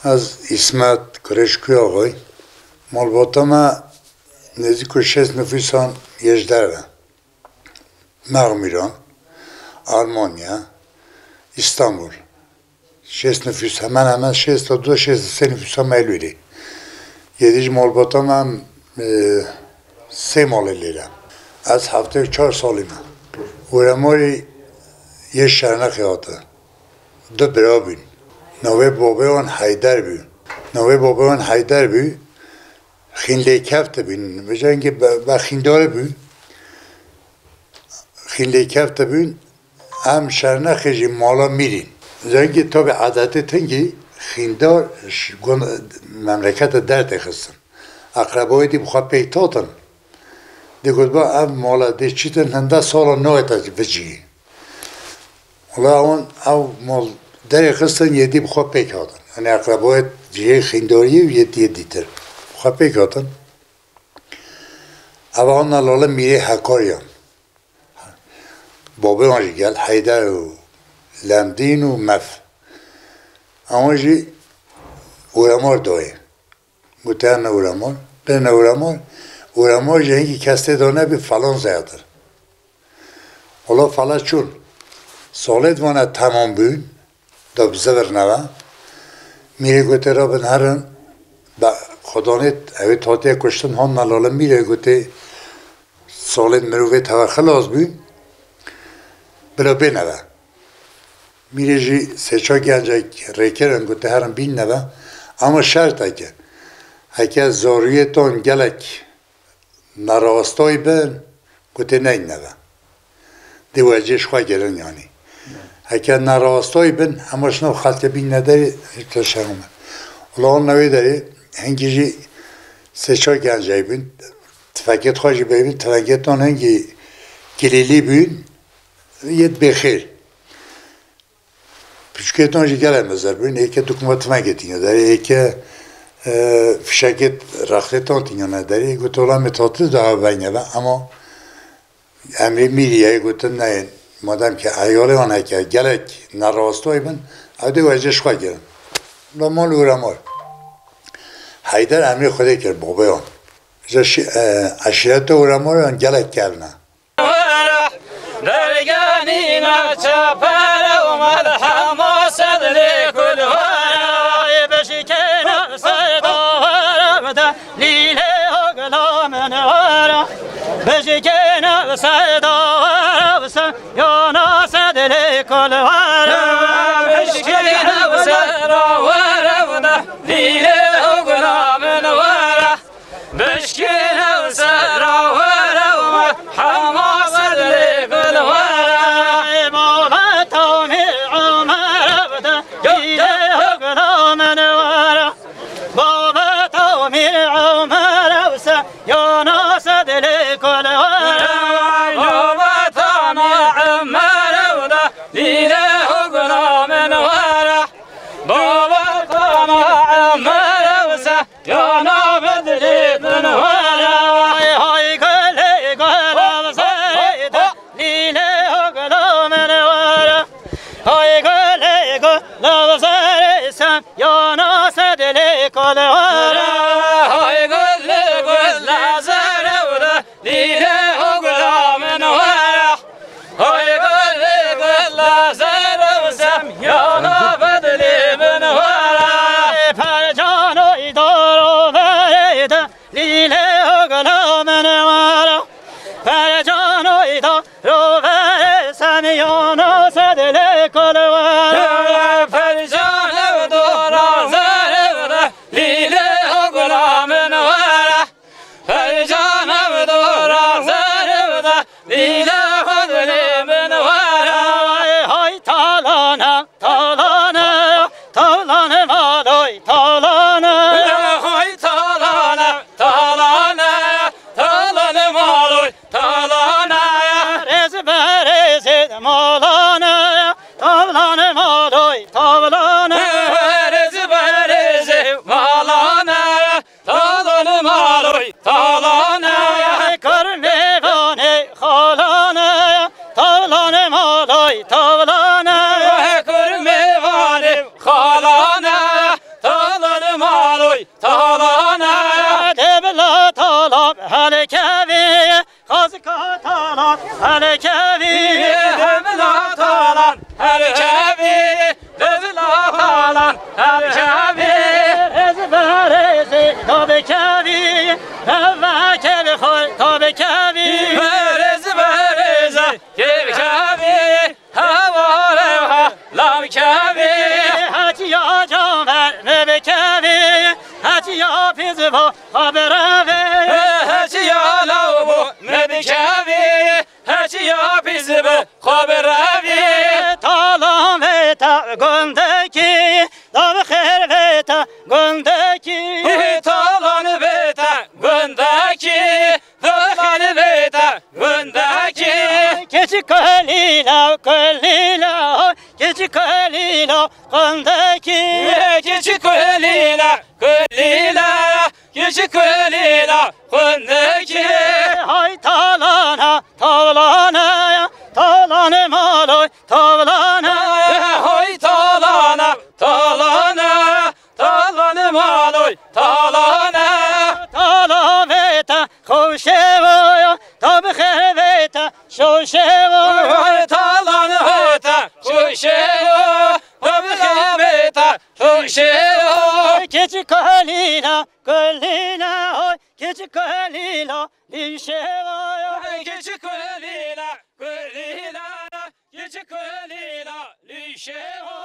از اسمت کرشکوی آقای مالباتا ما نزدیک 6 نفوسان 18 مغمیران آلمانیا İstanbul 6 nüfus hemen 6 تا 2 6 nüfus mevlüli. Yedici molbatam hem 3 maliyle. Az hafta 4 salime. Uğramari یه شرنخ یاده دو برا بین نوه بابه آن حیدر بین نوه بابه آن حیدر بین خینده کفت بین بجای اینکه با خیندار بین خینده کفت بین هم شرنخ جی مالا میرین بجای اینکه تا به عادت تنگی خیندار مملکت درد خستن اقربای دی بخواه پیتاتن دی گود با هم مالا دی چیتن هنده سالا نوه تا بجی حالا اون او مال در خستن یه دی بخواه پیکادن یعنی اقربای جیه خینداری و یه دیتر بخواه پیکادن او اون لاله میره حکاریان بابه آنجی گل حیدر و لمدین و مف آنجی اورامار دایه متعن اورامار برن اورامار جهنگی کسته دانه به فلان زیادر حالا فلان چون سالت وانه تمام بین دا بزه برنوه میره گوته را بنهرن با خدانت اوی تاته کشتن هان نلاله میره گوته سالت مروفه تاور خلاص بین بلا بینوه میره جی سچا گنجه ریکرن گوته هرن بین نوه اما شرط اگه زارویتان گلک نراستای بین گوته نین نوه دی وجهش خواه گرن یعنی اگه نراستای بین همش نو خلق بین نداری تشنگمه ولی آن نوی داری هنگی جی سچا گنجه بین تفکت خواهی بین تفکت آن هنگی گلیلی بین ید بخیر پیچکت آنجی گلم مزر بین ایکه دکمه تفکت اینه داری ایکه فشکت رخلت آن تینه نداری گوت اولا متاطل داره بینه و اما امری میریه گوتن نه مادم که ایاله آنه که گلک نراستای بین او دی وجهش خواه گرن مال اورامار حیدر امری خوده کرد بابه آن عشیرت اورامار آن گلک کرنه درگانی نچپر اومد حماسد لیکل ورای بشکن سیدا ورمده لیله اگلامن ورا بشکن سیدا ورمسن یا ناسد لیکل ورا بشکن سیدا ورمده لیله اگلامن ورا بشکن سیدا ورمد حماسد لیکل ورا مولت آمیر عمر بده لیله اگلامن ورا بابت آمیر عمر بسن یا ناسد لیکل ورا بابت آمیر عمر بده لیله اگلامن ورا بابت آمیر عمر بسن یا ناسد لیکل ورا های گله گلم زیده لیله اگلامن ورا های گله گلم زیده یا ناسد لیکل ورا های گله گلم زیده لیله اگلامن ورا های گله گلم زیده یا ناسد لیکل ورا پر جانوی دارو برده لیله اگلامن ورا پر جانوی دارو برسن یا ناسد لیکل ورا پر جانوی دارو زرده لیله اگلامن ورا پر جانوی دارو زرده لیله اگلامن ورا های تالانه تالانه تالانه مالوی تالانه های تالانه تالانه تالانه مالوی تالانه رز برز مالانه تالانه مالوی تالانا دبلا طالب هلکوی خازکا طالب هلکوی دبلا طالب هلکوی دبلا طالب هلکوی رزبرزی تابکوی نوکل خوی تابکوی رزبرزی کبکوی هواره لامکوی هاتیا جامر نبکوی هاتیا پیزبا خبروی هاتیا لوبو نبکوی هاتیا پیزبا خبروی طالام تا گندکی دام خیر بیتا گندکی طالان بیتا گندکی دخل بیتا گندکی keçi kalila kalila keçi kalila gandaki keçi kalila kalila keçi kalila gandaki hay talana talana talana maloy talana hay talana talana talana maloy talana talaveta خوشویا تا بخویتا شوشویا talana hota şuşeyo tabkhebeta şuşeyo keçi kalila kalila hoy keçi kalila lişevaya keçi kalila kalila keçi kalila lişeyo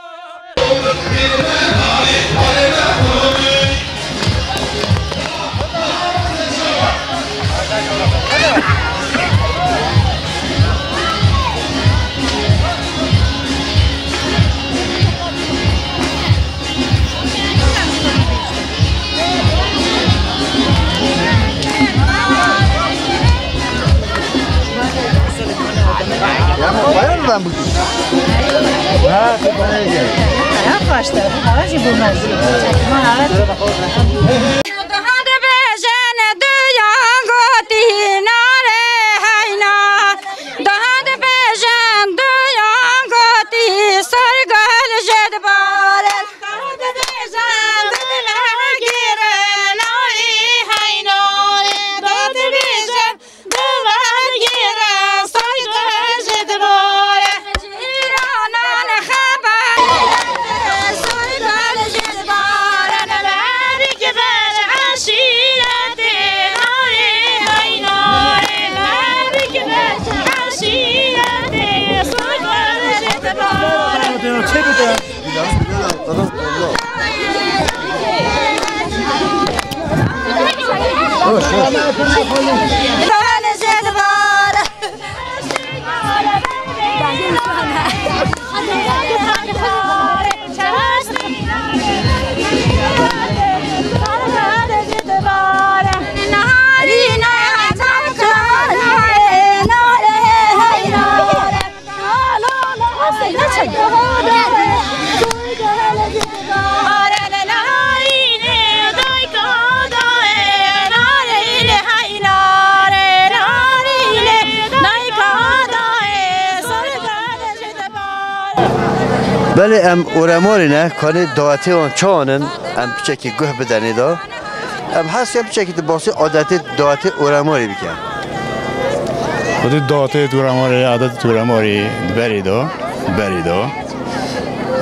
بله ام اورماری نه کانی دعاتی آن چانن ام بچکی گه بدنی دا ام هست ام بچکی باسی عادت دعاتی اورماری بکن خود دعاتی اورماری عادت اورماری بری دا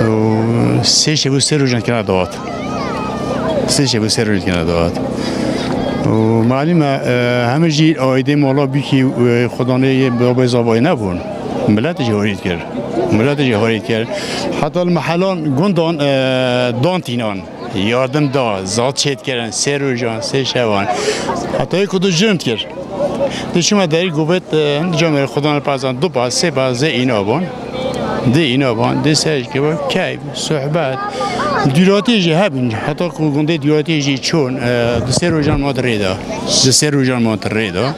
و سه شب و سه روز کنه دعات و معلومه همه جی آیده مولا بی که خدا نه بابای زبای نبود ملت جهارید کرد حتی المحلان گندان دانتینان یاردم دا زاد چید کردن سه روزان سه شبان حتی یک کدو جمع کرد شما در گوبت جامعه خدا نپازان دو باز سه باز دی سرش که با کیف صحبت دیراتی جی هبین حتی گنده دیراتی جی چون سه روزان مادر ریدا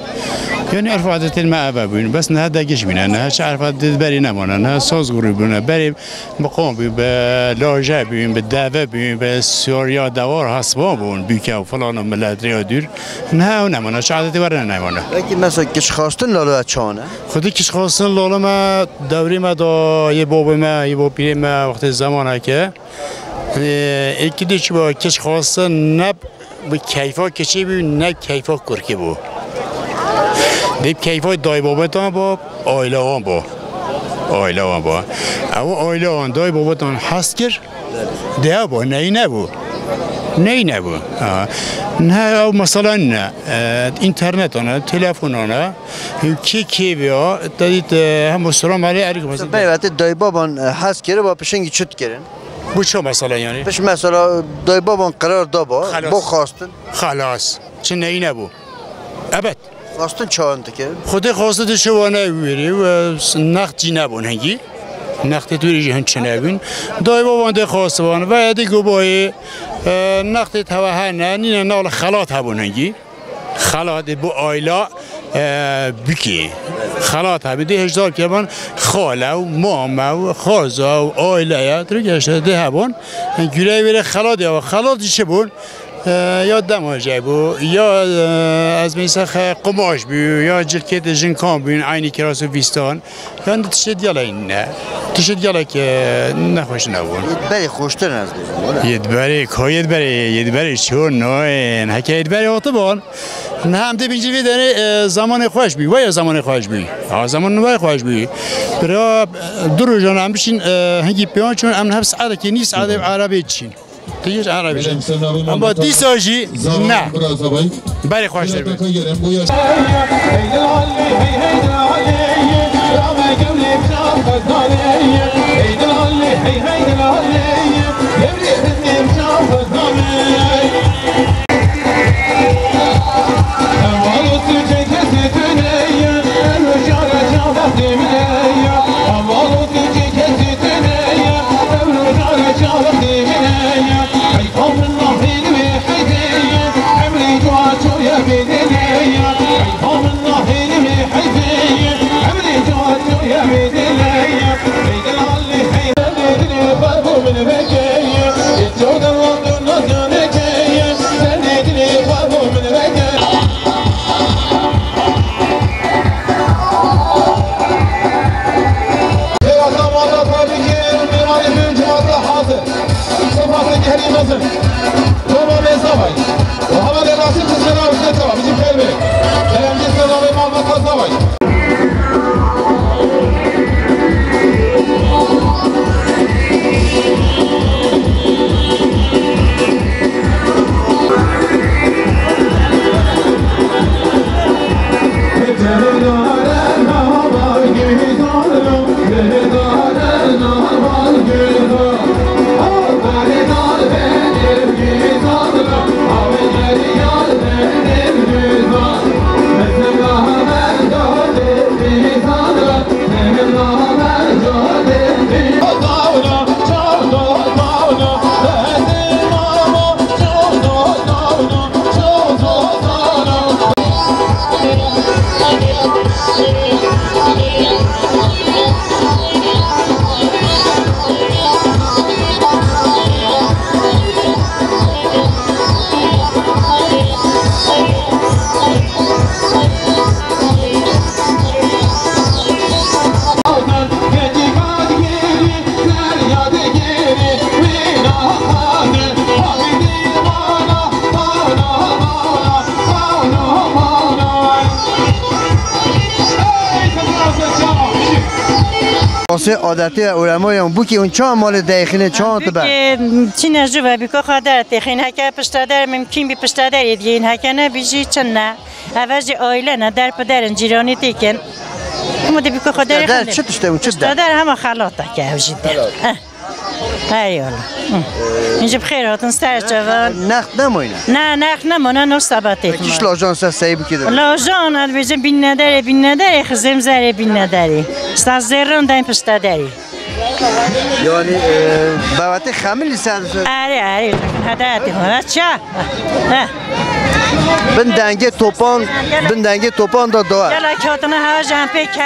یعنی عرفات المعبه بین بس نه دگش بینه نه چه عرفات بری نمانه نه سازگوری بینه بری مقام بین به لاجه بین به دعوه بین به سوریا دوار حسبا بین بیکه و فلان و ملت ریا دور نه و نمانه چه عادتی برای نمانه اگه مثلا کش خواستن لالا چانه خودی کش خواستن لالا ما دوری ما دا یه باب ما یه باب پیری ما وقت زمانه که اکی با کش خواسته نب به کیفا کشی بی نه کیفا کرکی بو دیب کیفای دای بابتان با آیله آن با او آیله آن دای بابتان هست کر ده با نه نبو نه او مثلا نه اینترنت آنه تلفن آنه کی بیا دادید هم سلام علیکم مثلا البته دای بابان هست کرده با پشنگی چت کردن بو چه مثلا یعنی پش مثلا دای بابان قرار دا با خواستن خلاص چه نبو ابد خواستن چند که خود خواسته شوانه بیری و نقد جی نبون هنگی نقد توی جهان چه نبین دای بابان ده خواسته بان و یادی گویی نقد توه نه نی نال خلات هبون هنگی خلات بو آیلا بکی خلات هبی ده هزار که بان خاله و مامه و خازه و آیله یا ترکشته ده هبون گیره بیره خلات یا خلات چه بون یا دماجه بو یا از میسخ قماش بو یا جلکت جنکان بو عینی کراس و ویستان یا تشد یالا این نه تشد یالا که نخوش نبون یدبری خوشتر از بیرون یدبری چون نه هک یدبری آتبان نه هم ده بینجی داره زمان خوش بی و یا زمان خوش بی زمان نوای خوش بی برای دو جان هم بشین هنگی پیان چون هم نفس عربی که نیست عربی چین دیگه عربی اما دیساجی نه برای خوش داریم عادتی علمای اون بو که اون چند مال داخله چند تا بر چی نجوا بیکو خاطر تخین هک پشتادر ممکن بی پشتادر دیگه این هک نه بیجی چن نه اوج عائله نه در پدرن جیرانی تیکن مودی بیکو خاطر در چه تشته اون چه در همه خلاطه که اوجی در ایولا اینجا بخیر هاتون سر جوان نخت نمونه نه نخت نمونه نوستاباتی کیش لاجانس سعی بکیده لاجان هد بیجه بین نداره خزم زره بین نداره استاد زرون دایم پشتا داری یعنی باوته خامل سر آره هدایتی ها چه بندنگه توپان دا دوار یلا کاتون ها جان پی کی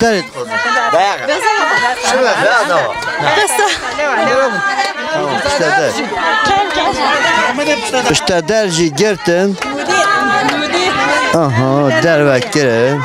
دارید خود پشت درجی گرتن آها در وکره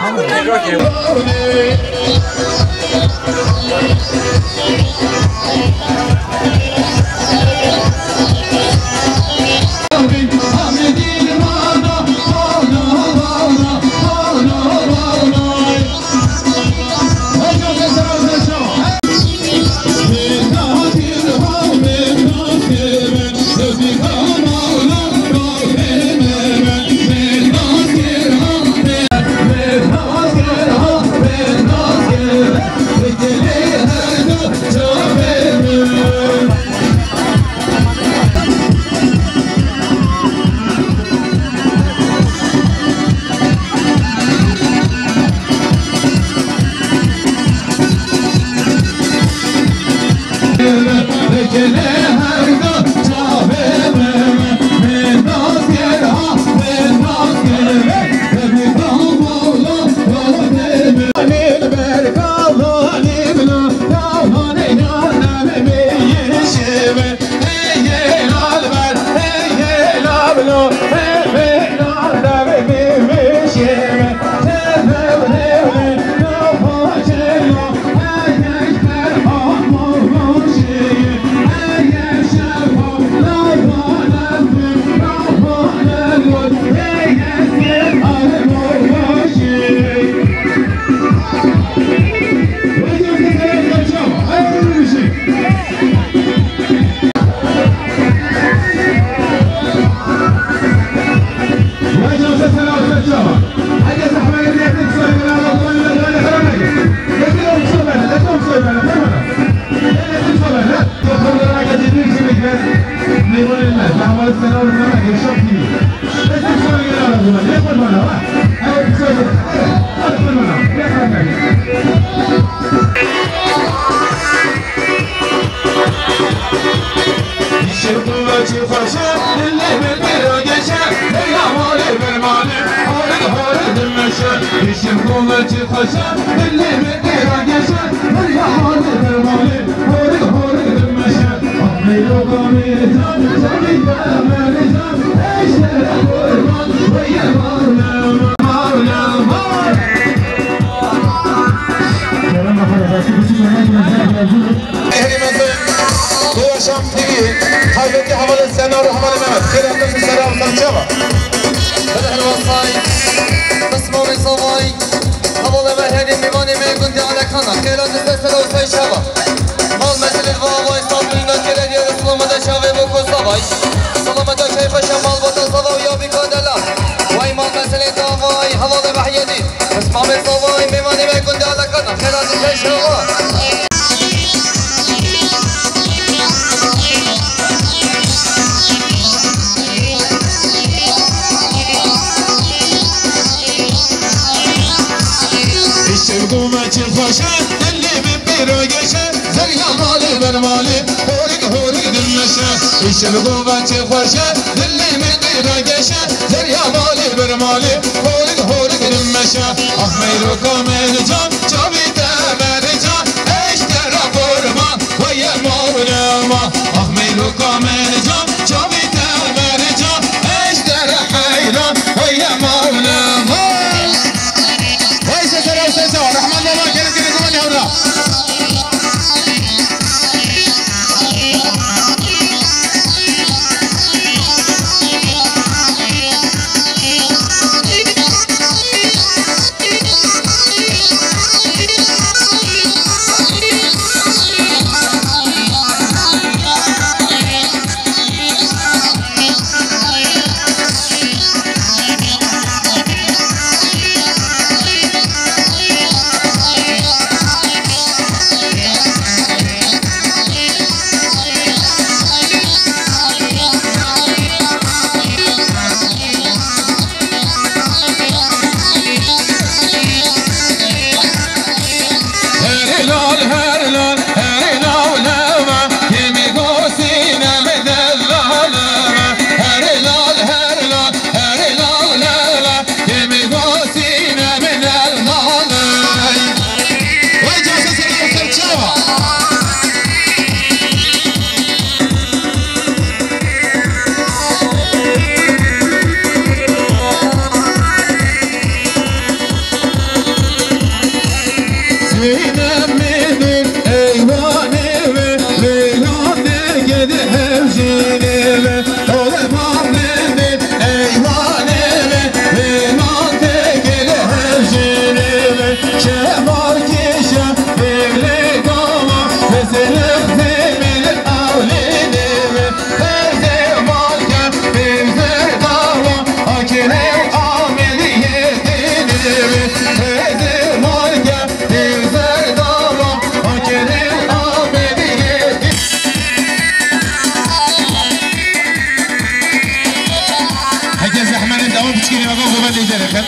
رخن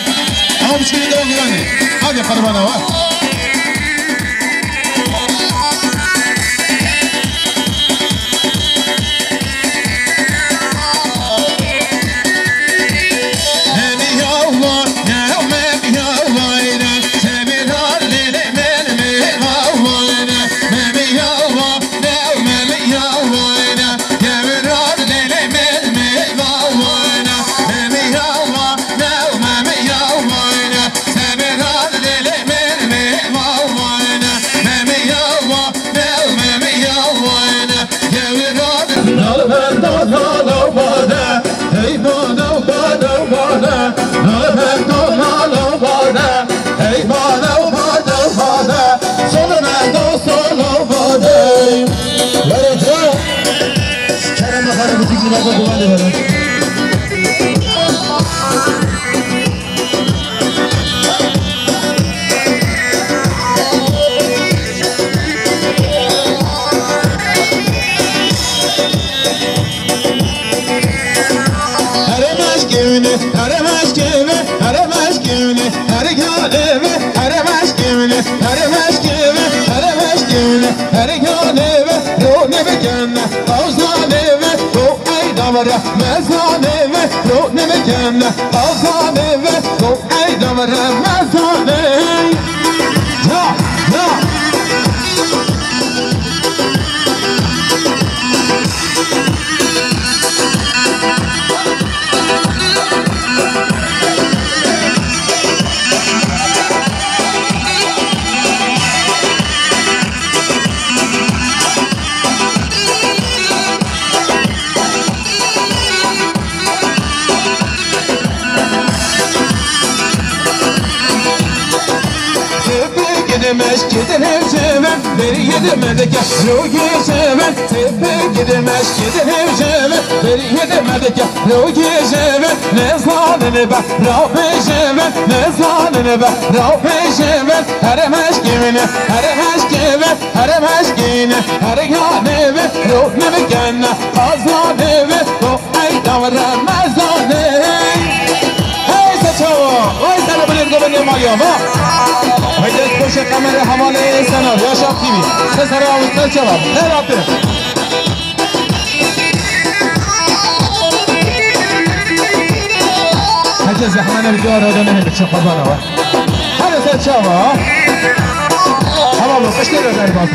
اما بشكل دو غراني هذه قربانه وا زحمه نمیدار آدم نمیشه قربان آوا هر سر چاوا هوا با قشته رو در باز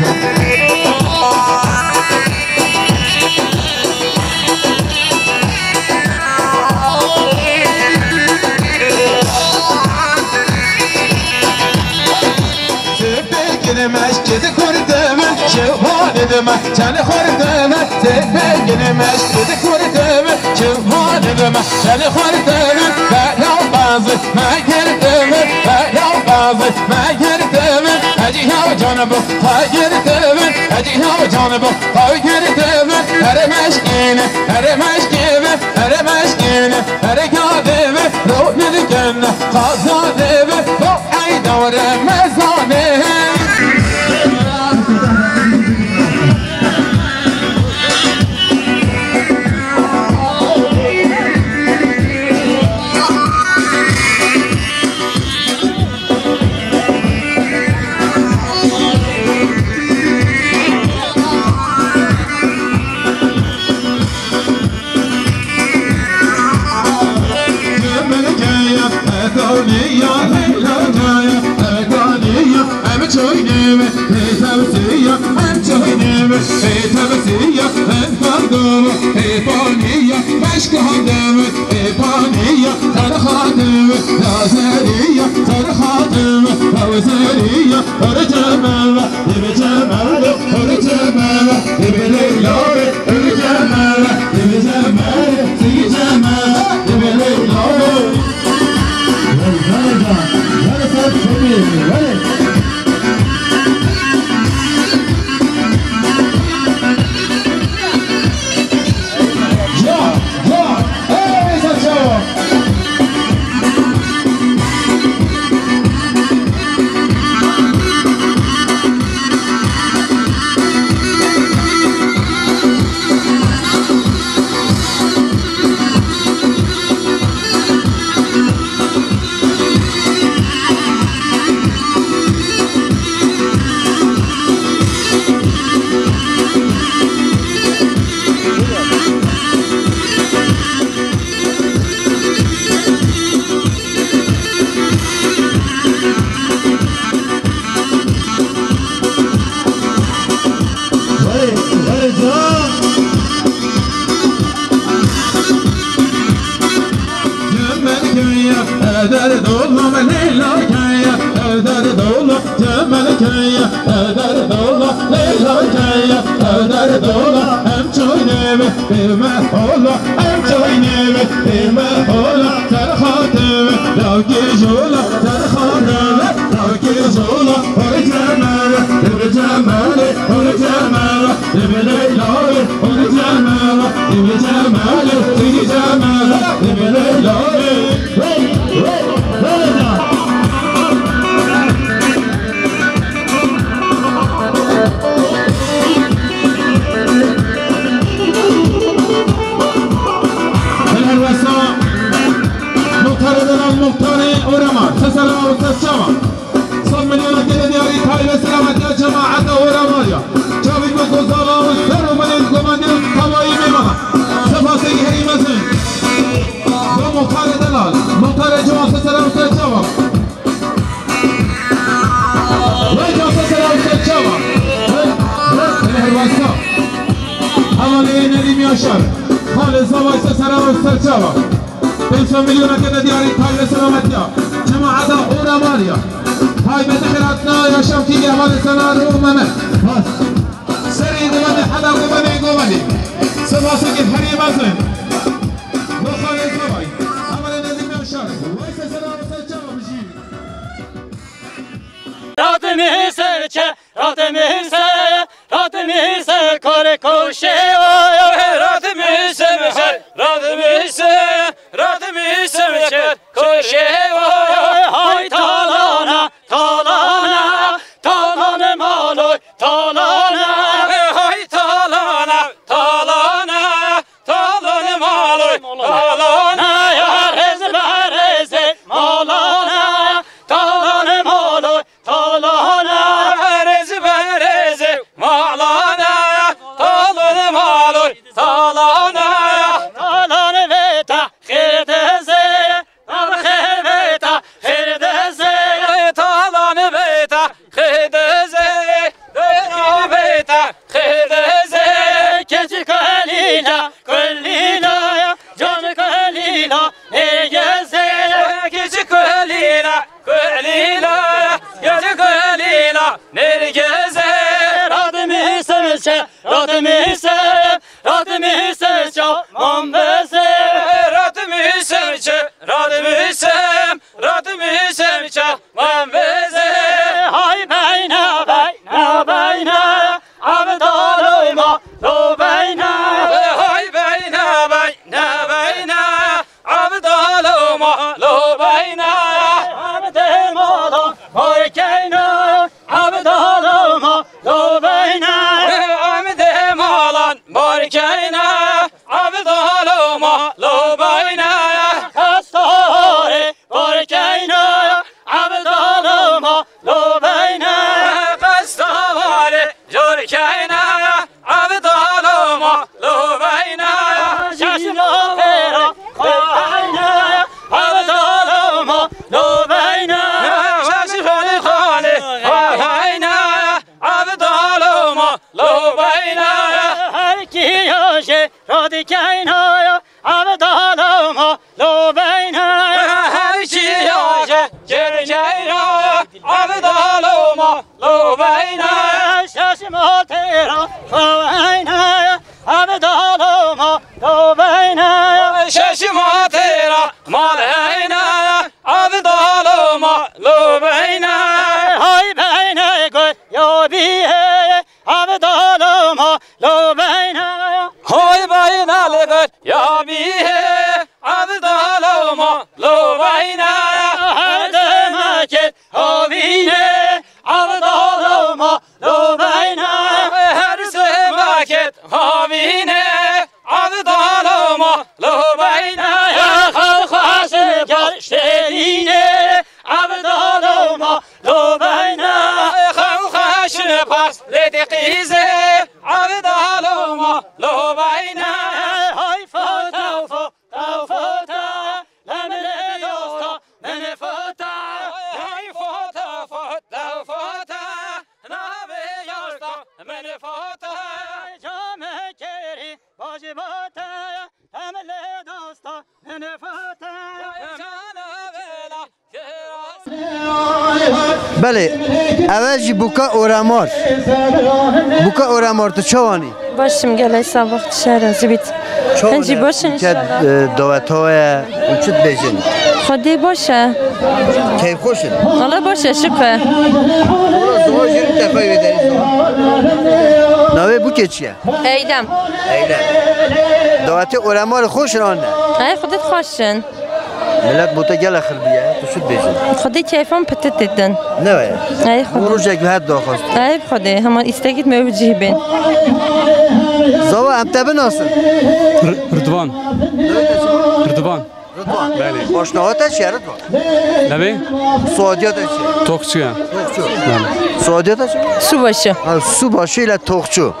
مسجد کردم شوهان دم چن خوردم تبگن مسجد کردم شوهان دم چن خوردم بلا باز ما کردم بلا باز ما کردم اجی ها جانب پا کردم اجی ها جانب پا کردم هر مشکین هر کادم رو ندکن خازانم تو ای دور مزانه درد الله لیلا کیا درد الله جمال کیا درد الله لیلا کیا درد الله هم چونه بما الله هم چونه بما الله در خاطر لاکی جولا در خاطر لاکی جولا هر جمال هر جمال هر جمال لیلا هر جمال هر جمال هر جمال لیلا مختار اورما سلام وسلام صل مليون كده دياري تاي سلامت يا جماعه اورما جاوي مكو سلام سر من الكوماندي كواي ميما سفاسي هي مزن دو مختار دلال مختار جماعه سلام وسلام وجه سلام وسلام الهرواسا حوالي نديم ياشر خالد زواج سلام وسلام 500 مليون كده دياري تاي سلامتيا جماعة أوراماليا هاي بتخيراتنا يا شمتي يا هذا سنار ومن بس سري دواني حدا قومني سباسك الحري مازن وخالد زواي عمل نادي من الشارع ويس سلام وسلام بجي راتمی سرچه راتمی سر کار کوشه راتمی سر کوشه های تالانا مالوی تالانا های تالانا مالوی تالانا یا رز برز مالانا تالان مالوی تالانا رز برز مالانا تالان مالوی تالانا تالان ویتا خیر دزه خیر ویتا خیر دزه تالان ویتا خیر دزه خیر دزه keçi kalina can kalina egeze keçi kalina nergeze radmi sevse mambeze radmi sevse mambeze hay bayna abdalıyma lo bayna hay bayna abdaluma lo bayna abdemala hoykeyna abdalıyma lo bayna amde malan barkayna abdaluma lo bayna kastore hoykeyna abdalıyma lo bayna qastavale jorkayna abdaluma lo bayna şaşma pera hoykeyna abdalıyma lo bayna şaşifani khale hayna abdaluma lo bayna her ki yaşe radikayna abdalıyma lo bayna her şey yaşa gerçeğine abdaluma lo bayna şaşma pera hoykeyna abdalıyma lo bayna şaşıma tera malhayna abdaluma lo bayna hay bayna goy yo bihe abdalıyma lo bayna hoy bayna legar ya bihe abdaluma lo bayna her demaket havine abdalıyma lo bayna her semaket havine abdaluma lo bayna halk aşıkar şerine abdalıyma lo bayna خاشن پاس لدقیزه عبدالوما لو بینا hay fata لمن دوستا من fata های فاتا فاتا فاتا نابه یاستا من فاتا جام کری واجباتا همل دوستا من fata جانا بلا بله اولی بوکا اورامار تو چوانی باشم گلای سابق شهر از بیت هنجی باشن که دعوت های چت بیشن خودی باشه کیف خوشن الله باشه شکر زواجی تفاوی داری نوی بوکه چیه؟ ایدم دعوت اورامار خوشن آنه ای خودت خوشن ملت بوتا گل اخر بیه تو شد بیشن خودی کیفم پتت دیدن نه وای ای خودی روز یک هر داخست ای خودی همه استگید موجه بین زوا هم تبه ناسن رضوان بله آشناهات چیه رضوان؟ لبی سعودیات چیه؟ توکچوه سعودیات چیه؟ سو باشه سو باشه ایلا توخچو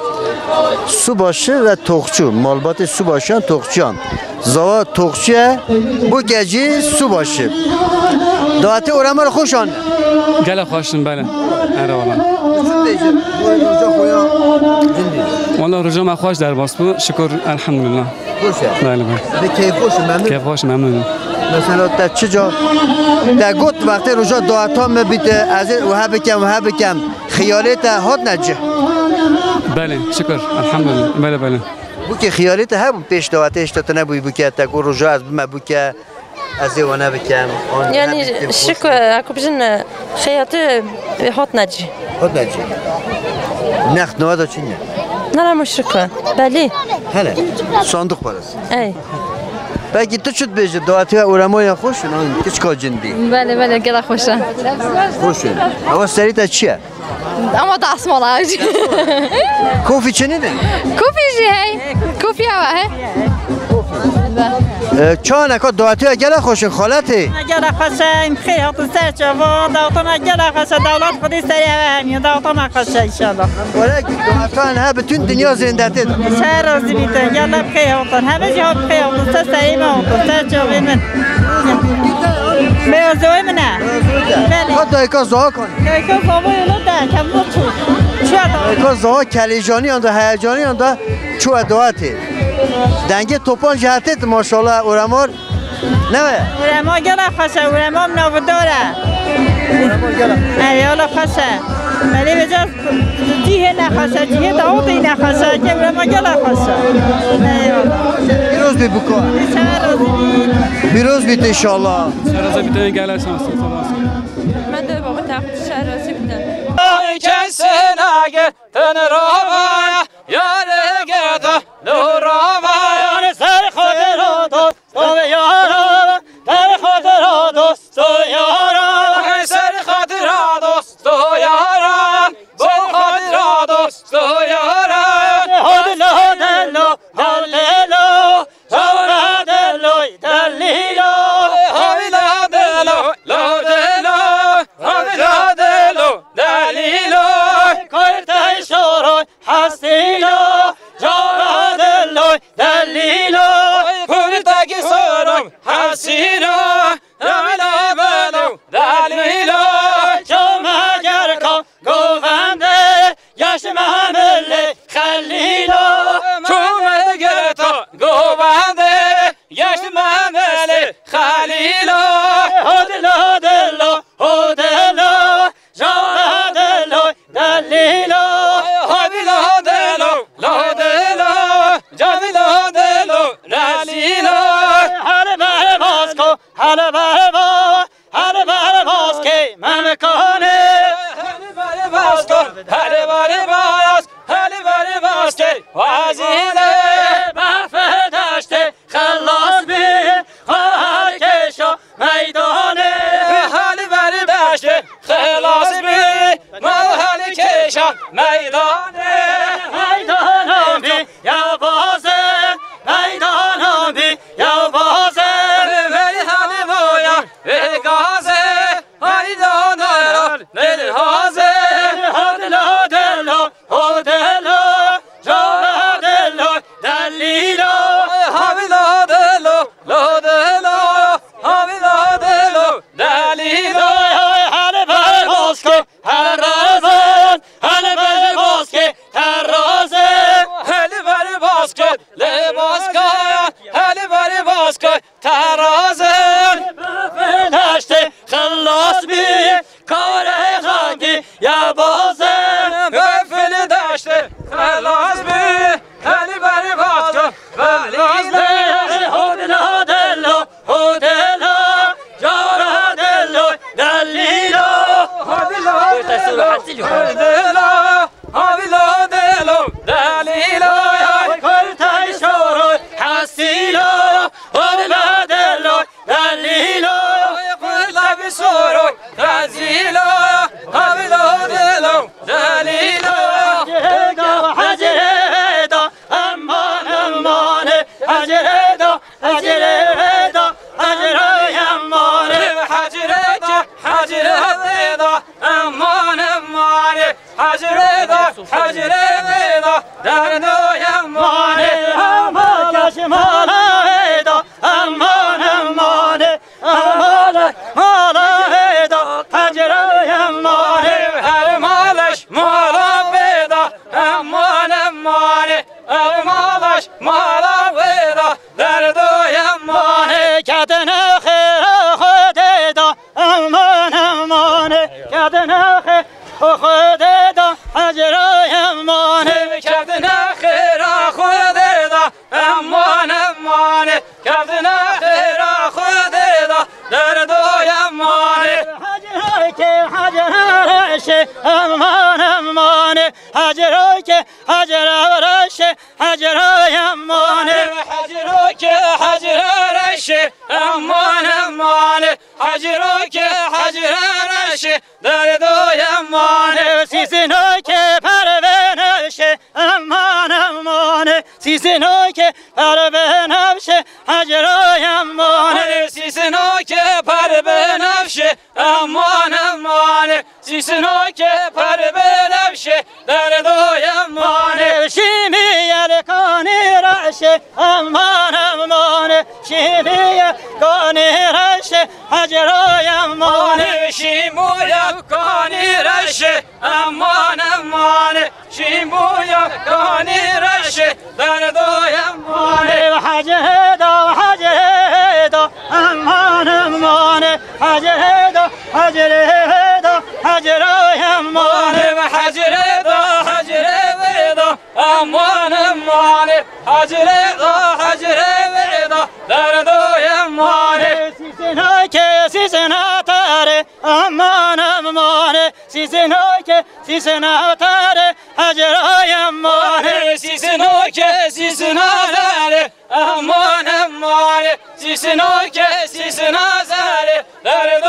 سو باشه و توخچو مالبات سو باشن توخچان زوا توخچه بو گجی سو باشه دعوت اورامار خوشان گله خوشن بله اره والا والا رجا ما خوش در باس بود شکر الحمدلله خوشه بله بله به کیف خوش ممنون کیف خوش ممنونم مثلا تا چه جا در گوت وقتی رجا دعوت ها مبیده از وها بکم خیالت هات نجه بله شکر الحمدلله بله بله بو که خیالت ها پیش دعوتش تا نبوی بو که تا رجا از بما بو که از دیوانه بکم یعنی شکر اکو بجن خیالت هات نجی نخت نوادا چی نه؟ نه مشکل بله هله صندوق پرست ای بگی تو چود بیجه دعاتی اورامار خوشن کچ کا جندی بله گله خوشه خوشن اما سری تا چیه؟ اما دستمال کوفی چنیده؟ کوفی جی کوفی هوا چون اکا دعاتی گله خوشن خالته گله خوشه این خیلی هاتون سرچه و دعوتان گله خوشه دولت خودی سری همین دعوتان خوشه انشالله ولی دعوتان ها بتون دنیا زنده تید چه روزی بیتن گله خیلی هاتون همه جا خیلی هاتون سری ما هاتون سرچه و من بیازوی منه خود اکا زها کنی اکا زها یلو ده کم دو چو اکا زها کلیجانی آنده هیجانی آنده چو دعاتی دنگه توپان جهتت ماشاءالله اورامار نه اورامار گله خوشه اورامار نوداره ایالا خوشه ولی به جز جیه نخوشه جیه دعوتی نخوشه که اورامار گله خوشه بیروز بی بکا بیروز بیت انشاءالله شهرازه بیتن گله شانس من دو بابا تخت شهرازی بیتن کسی نگه تن روای یاره گده لو روای سر خود را دوست و یارا در خود را دوست و یارا سر خود را دوست و یاران با خود را دوست و یاران هدلو دلو دلیلو جورا دلوی دلیلو هویلا دلو لو دلو هویلا دلو دلیلو کرده شورای حسیلو جورا دلوی دلیلو پورتگی سرم حسیرو هویلا بلو دلیلو جمعگر کن گوونده یش محمله خلیلو چومه گرتا گوبنده گشت محمل خلیلو هدلو دلو هدلو جورا دلو دلیلو هبیلا دلو لا دلو جبیلا دلو دلیلو هر بر باز کن هر بر باز که من کنه هلی بری باز کن هلی بری باز که وزیله بفه داشته خلاص بی خواهر کشا میدانه هلی بری داشته خلاص بی هلی کشم میدانه میدانم بی یا بازه میدانم بی یا بازه وی همی بایم به گازه هلی دانم نلحازه هدلو دلو هدلو جورا دلو دلیلو هبیلا دلو لا دلو هبیلا دلو دلیلو هر بر باز که هر رازن هر بر باز که هر رازن هلی بری باز کن لباس کن هلی بری باز کن ترازن بفه داشته خلاص بی حجره دا حجره دا حجره امانه حجره دا حجره دا امان امانه حجره دا حجره دا درد و امانه امالش ماله دا امان امانه امالش ماله دا حجره امانه هر مالش مالا بدا امان امانه هر مالش مالا بدا درد و امانه کدن خیر خود دا امان امانه کدن خیر خود دا حجره امانه کردن خیر خود دا امان امانه کردن خیر خود دا درد و امانه حجره که حجره رشه امان امانه حجره که حجره رشه حجره امانه حجره که حجره رشه امان امانه حجره که حجره رشه درد و امانه سیزنو که پرونشه امان امانه سیزنو که پرونشه حجره امانه سیسنو که پر بنفشه امان امانه سیسنو که پر بنفشه درد و امانه شیمی الکانی رشه امان امانه شیمی الکانی رشه حجره امانه شیموی الکانی رشه امان امانه شیموی الکانی رشه درد و امانه حجره دا حجره دا امان امانه حجره دا حجره دا حجره امانه حجره دا حجره دا امان امانه حجره دا حجره دا درد و امانه سیزنو که سیزنو تاره امان امانه سیزنو که سیزنو تاره حجره امانه سیسنو که سیسنو زاره امان امانه سیسنو که سیسنو زاره درد و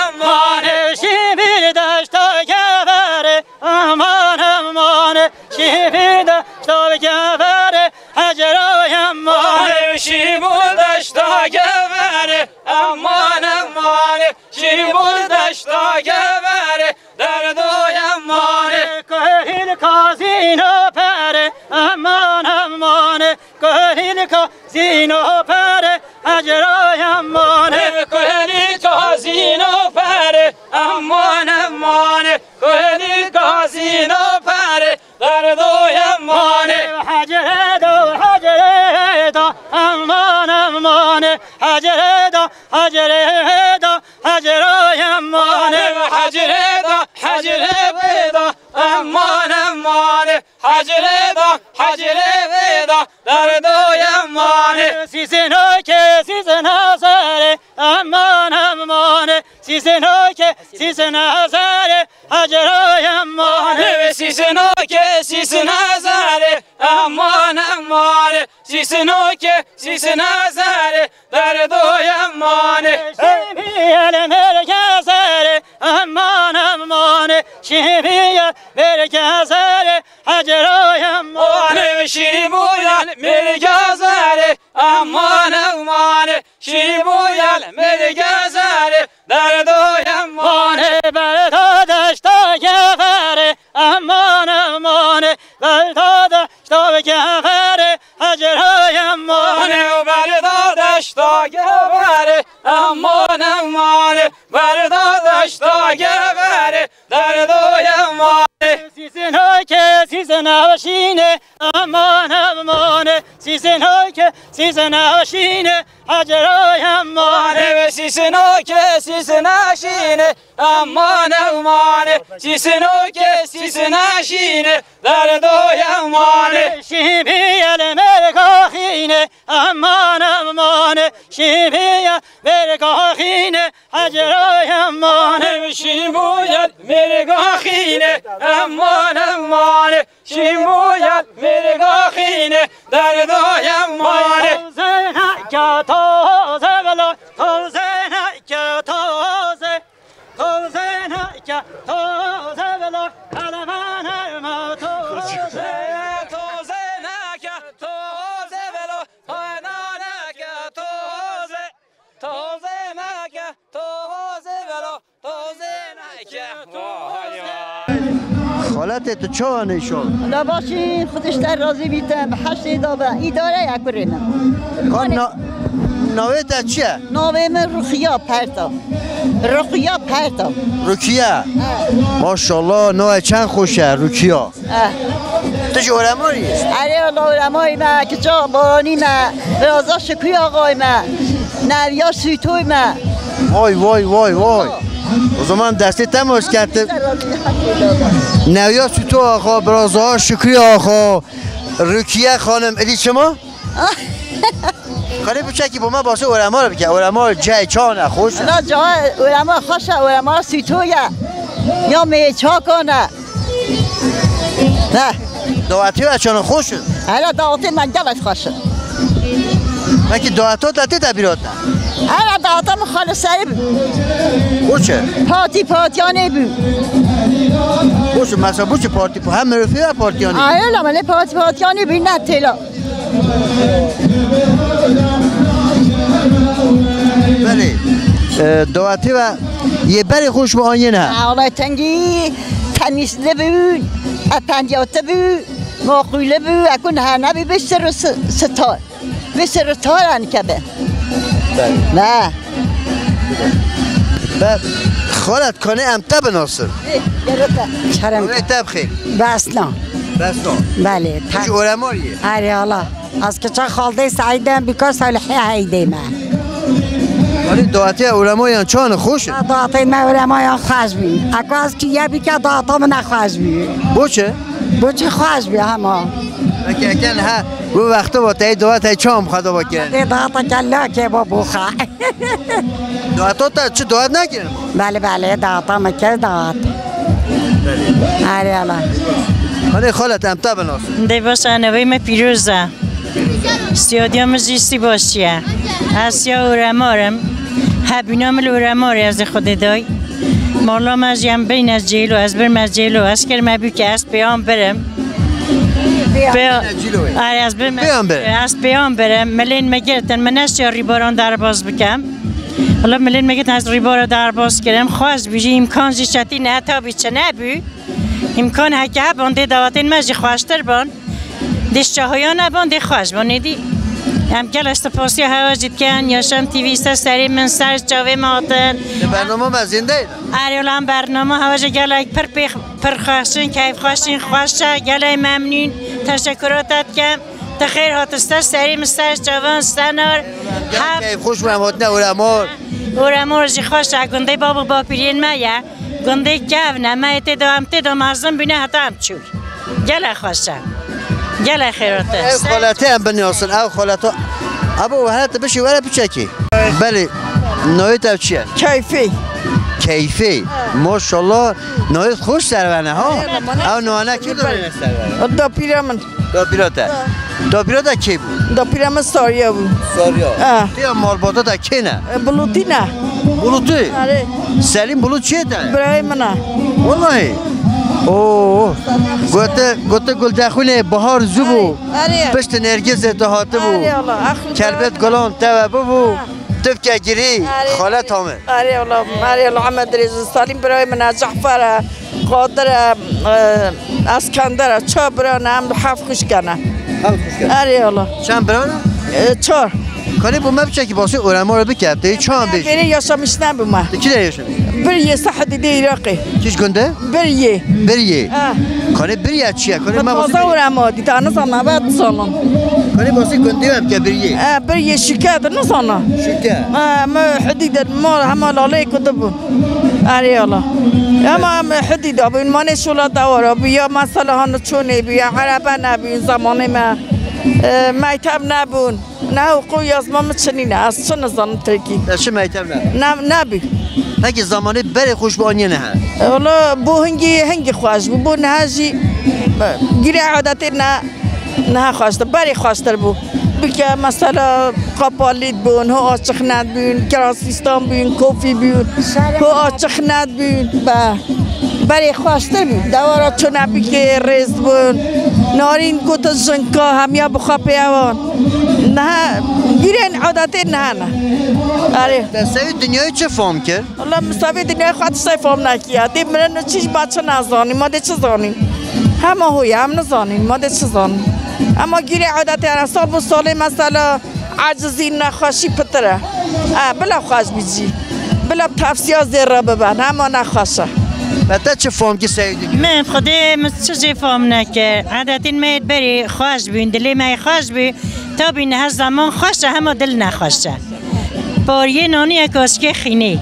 امانه شیبی دشتا گبره امان امانه شیبی دشتا گبره حجره امانه شیبول دشتا گبره امان امانه شیبول دشتا گبره درد و امانه کهیل کازینو پره امان امانه کهیل کازینو پره حجره امانه کهیل کازینو پره امان امانه کهیل کازینو پره درد و امانه حجره دا امان امانه حجره دا حجره امانه حجره دا حجره دا امان امانه حجره دا حجره دا درد و امانه سیزنو که سیزنو زاره امان امانه سیزنو که سیزنو زاره حجره امانه سیسنو که سیسنو زاره امان امانه سیسنو که سیسنو زاره درد و امانه شیمی المرگزاره امان امانه شیمی المرگزاره حجره امانه شیمویل مرگزاره امان امانه شیمویل مرگزاره درد و امانه بردادش تا گفره امان امانه بردادش تا گفره حجره امانه بردادش تا گفره امان امانه بردادش تا گفره درد و امانه سیزنو که سیزنو شینه امان امانه سیزنو که سیزنو شینه حجره امانه سیسنو که سیسنو شینه امان امانه سیسنو که سیسنو شینه درد و امانه شیمی المرگاخینه امان امانه شیمی المرگاخینه حجره امانه شیمویل مرگاخینه امان امانه شیمویل مرگاخینه درد و امانه تازه نکه تازه بلا تازه نکه تازه تازه نکه تازه بلا علمان ما تازه تازه نکه تازه بلا خالت تو چه شد؟ لا باشین خودش در راضی بیتم به حشت دابه ایداره یک بریم نوه تا چیه؟ نوه من رخیا پرتا رکیه؟ ماشالله نوه چند خوشه رکیا تو چه علمایی؟ اره الله علمای ما که جا بارانی ما رازا شکوی آقای ما نویا سویتوی ما وای o zaman desti temiz getir. Nevya Sütü Ağa, Braza, Şükrü Ağa, Rukiye Hanım, edi şema? Kare bu çeki bu ma bası ulema bike, ulema cay çane خوش. نه جای علما خوشه علما سویتویه یا میچا کنه نه دعاتی و چانه خوش شد. حالا دعاتی من گلش خوشه من که دعاتات لطه تبیرات نه. حالا دعاتم خالصه بود بوچه؟ پارتیانه بود بوچه مثلا بوچه پارتی هم مرفی و پارتیانه؟ حالا من پارتیانه بود نه تیلا بله دعاتی و یه بری خوش به آنیه نه؟ حالا تنگی تمیزده بود اپندیاته بود ماقوله بود اکن هنه بی بسر ستار بسر ستار انکبه نه خالت کنه امتا بناصر چرم تب خیلی بسنا بله چه علماییه؟ اره الله از که چه خالده سعیدم بیکار صالحی هایده من ولی دعاتی علماییان چان خوشه؟ دعاتی من علماییان خوش بیم اکو از که یه بی که دعاتا من نخوش بیم بوچه؟ بوچه خوش بیم همه اکن ها و وقتا با تایی دعاتی چام خدا با کرد؟ دعاتا کلا که با بوخه دعاتا تا چه دعات نکرم؟ بله دعاتا مکر دعات اره الله خاله خالت امتا بناصر دی باشه نوی ما پیروزه سیادیام جیستی باشیه اسیا اورمارم هبینام اورماری از خود دای مالا مجیم بین از جیلو از برم از جیلو از کرم ابی که از پیام برم از پیام برم ملین مگرتن من اشیا ریباران در باز بکم حالا ملین مگرتن از ریبارا در باز کرم خواست بیجی امکان زیشتی نه تا بیچه نبی امکان هکه بانده دعوتین مجی خواشتر بان دیش ها نبانده خواش بانیدی هم گل استفاسی هواجید کن یا شم تیوی سری من سرش جاوه ماتن برنامه مزینده اید؟ آره هم برنامه هواجه گلای پر خواشتین کیف خواشتین خواشته گلای ممنون تشکراتت کم تخیر هاتستر سری من سرش جاوه سنار کیف خوش برمات نه اورمار جی خواشته گنده بابا با پیرین مایه گنده کف نه مایه تدا مازم بینه حتا هم چور گل خواشته گل خیراته او خالته هم بنیاسن او خالته ابو وحلت بشی ولا بچکی بله نویت او چیه؟ کیفی ماشالله نویت خوش سرونه ها او نوانه کی داره سرونه؟ دا پیرامن دا پیراتا کی بود؟ دا پیرامن ساریا بود تیا مالباتا دا کی نه؟ بلوتی نه بلوتی؟ سلیم بلوت چیه تا؟ برای منه والله اوه گوته گل دخونه بهار زوبو پشت نرگز دهاته بو کربت گلان توبه بو تفکه گیری خالت همه آره الله محمد رضا سالم برای من جعفر قادر اسکندر چه برای هم حرف خوش کنه آره الله چند برای؟ 4 کاری با مبچه که باسه علما رو بکرد دیگه چند بیش؟ بری یاشمیش نه بوم کی داری یاشمی؟ بریه صحت دی عراقی کیش گنده؟ بریه کاری بریه چیه؟ کاری ما باسه علما دی تا نسان بعد سالم کاری باسه گنده هم که بریه شکایت نسان ما حدید ما هم لاله کتب آره الله اما حدید ابو من شولا داورا بیا مسئله ها چونه بیا عربه نبین زمان ما مایتاب نبون نه حقوقی از ما چنینه از چه نظام ترکی چه مایتاب نبی نگه زمانی بره خوش به آنیه نه والا بو هنگی خوش بو نهجی گیری عادتی نه خواسته بری خواسته بو بکه مثلا قپالید بون ها آچخ ند بون کراسیستان بون کوفی بون ها آچخ ند بون برای خواسته می دوارا چون ابی که ریز بون نارین گوت زنکا همیا بخوا پیوان نه گیرین عادت نه آره دسته دنیای چه فهم کرد؟ والله مساوی دنیای خواهد سای فهم نکیه دی مرن چیش بچه نزانیم ما دی چه زانیم همه هوی هم نزانیم ما دی چه زانیم اما گیری عادت هر سال بو ساله مثلا عجزی نخواشی پتره بلا خواهش بیجی بلا تفسیه زیر را ببن اما نخواشه بتا چه فهم که سعید دنیا؟ من خودی چه فهم نکرد عادتی مید بری خواهش بین دلی می خواهش بی تا بین هر زمان خواهشه همه دل نخواهشه باریه نانی اکاس که خینه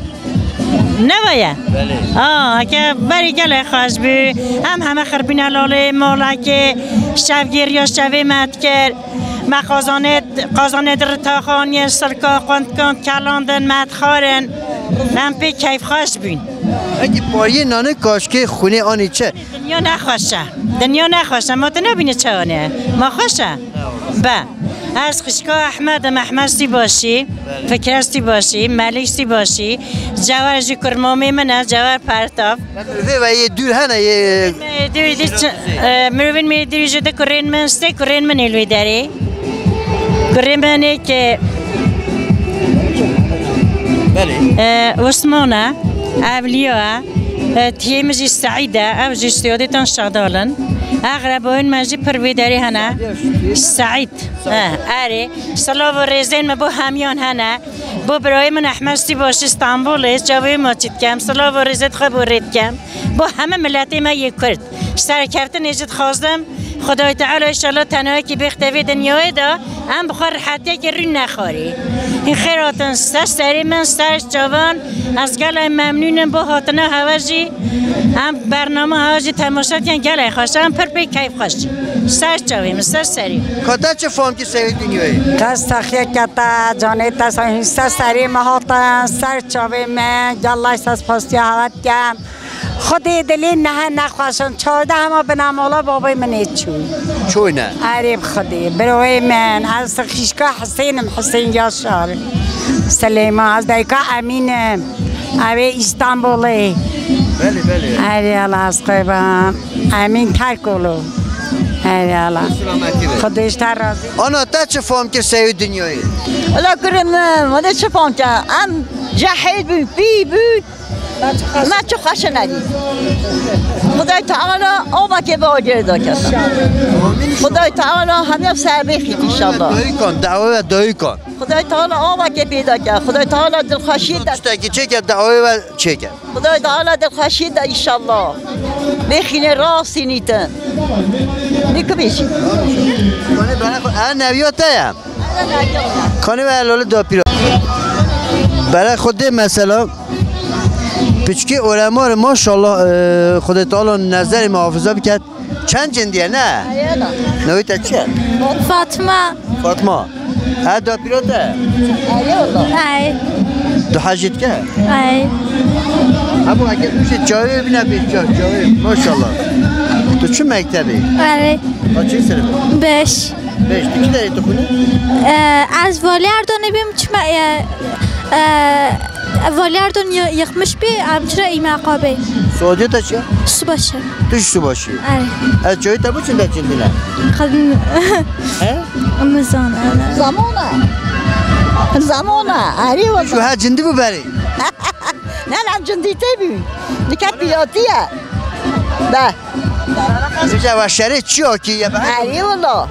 نباید که بری گله خواهش بی همه خربین الاله مالا که شبگیر یا شبه مد کرد ما قازانه در تاخانی سرکا قند کلاندن مدخارن من پی کیف خواهش بین اگه باریه نانه کاشکه خونه آنی چه؟ دنیا نخواشه ما تو نبینه چه آنه ما خوشه از خشکا احمد سی باشی فکرستی باشی ملیشتی باشی جوار جی کرمامی منه جوار پرتاف و یه دور هنه یه مروین می دوری جده کرین من سته کرین من الوی داری کرین منه که عثمانه اولیا تیمجی سعیده اوجی سیادتان شادالن اغرباین مجی پرویداری هنه سعید اره صلاح و ریزین بو همیان هنه بو برای من احمدی باش استانبول است جوی ما چید کم صلاح و ریزت خب رید کم با همه ملتی ما یک کرد سرکرت نجد خواستم خدای تعالی انشالله تنهایی که بختوی دنیای دا هم بخور حتی که روی نخوری این خیراتن سری من سرش جوان از گلای ممنونم با هاتنه هواجی هم برنامه هواجی تماشا کن گلای خواسته هم پر پی کیف خواسته سرش جویم سری کتا چه فهم که سعید دنیایی؟ کس تخیه کتا جانه تا سری مهاتن سر جویم گلای ساز پاستی هوات کم خودی دلی نه نخواستن 14 همه بنامالا بابای من چوی نه؟ عریب خودی بروی من از خیشکا حسین یاشار سلیمان از دایکا امینم اوی استانبولی بله عری الله از قیبم امین ترکولو عری الله خودش تر رازی آنا تا چه فهم که سعید دنیایی؟ الا کرم ماده چه فهم که ام جحید بود من چه خوش ندید خدای تعالی آما که با آجر دا کسن خدای تعالی همه سر بخید انشالله دعوی کن خدای تعالی آما که پیدا کرد خدای تعالی دلخوشی دا چه کرد دعوی و چه کرد خدای تعالی دلخوشی دا انشالله بخینه راستی نیتن نیکو بیشی نویات هم کانی و حلال دا پیرا برای خود مثلا پیچکی علما ماشاءالله خدای تعالی نظر محافظه بکرد چند جندیه نه؟ نویت چه؟ فاطمه ها دا پیروته؟ ای دو حجیت که؟ ای همون اگه میشه جاوی بینه جاوی ماشاءالله تو چه مکتبی؟ اره با چه سره؟ بش تو کی داری تو خونه؟ از والی اردانه بیم چما والی اردان یخمش بی همچنان این مقابه سعودی تا چیه؟ سوباشه توش سوباشی؟ اره از جایی تا بود چند چندی نه؟ خدم زمانه اره والله شو ها جندی ببری؟ نه جندی تبی نکت بیاتیه ده میشه و شریع چی ها که یه بحر؟ اره والله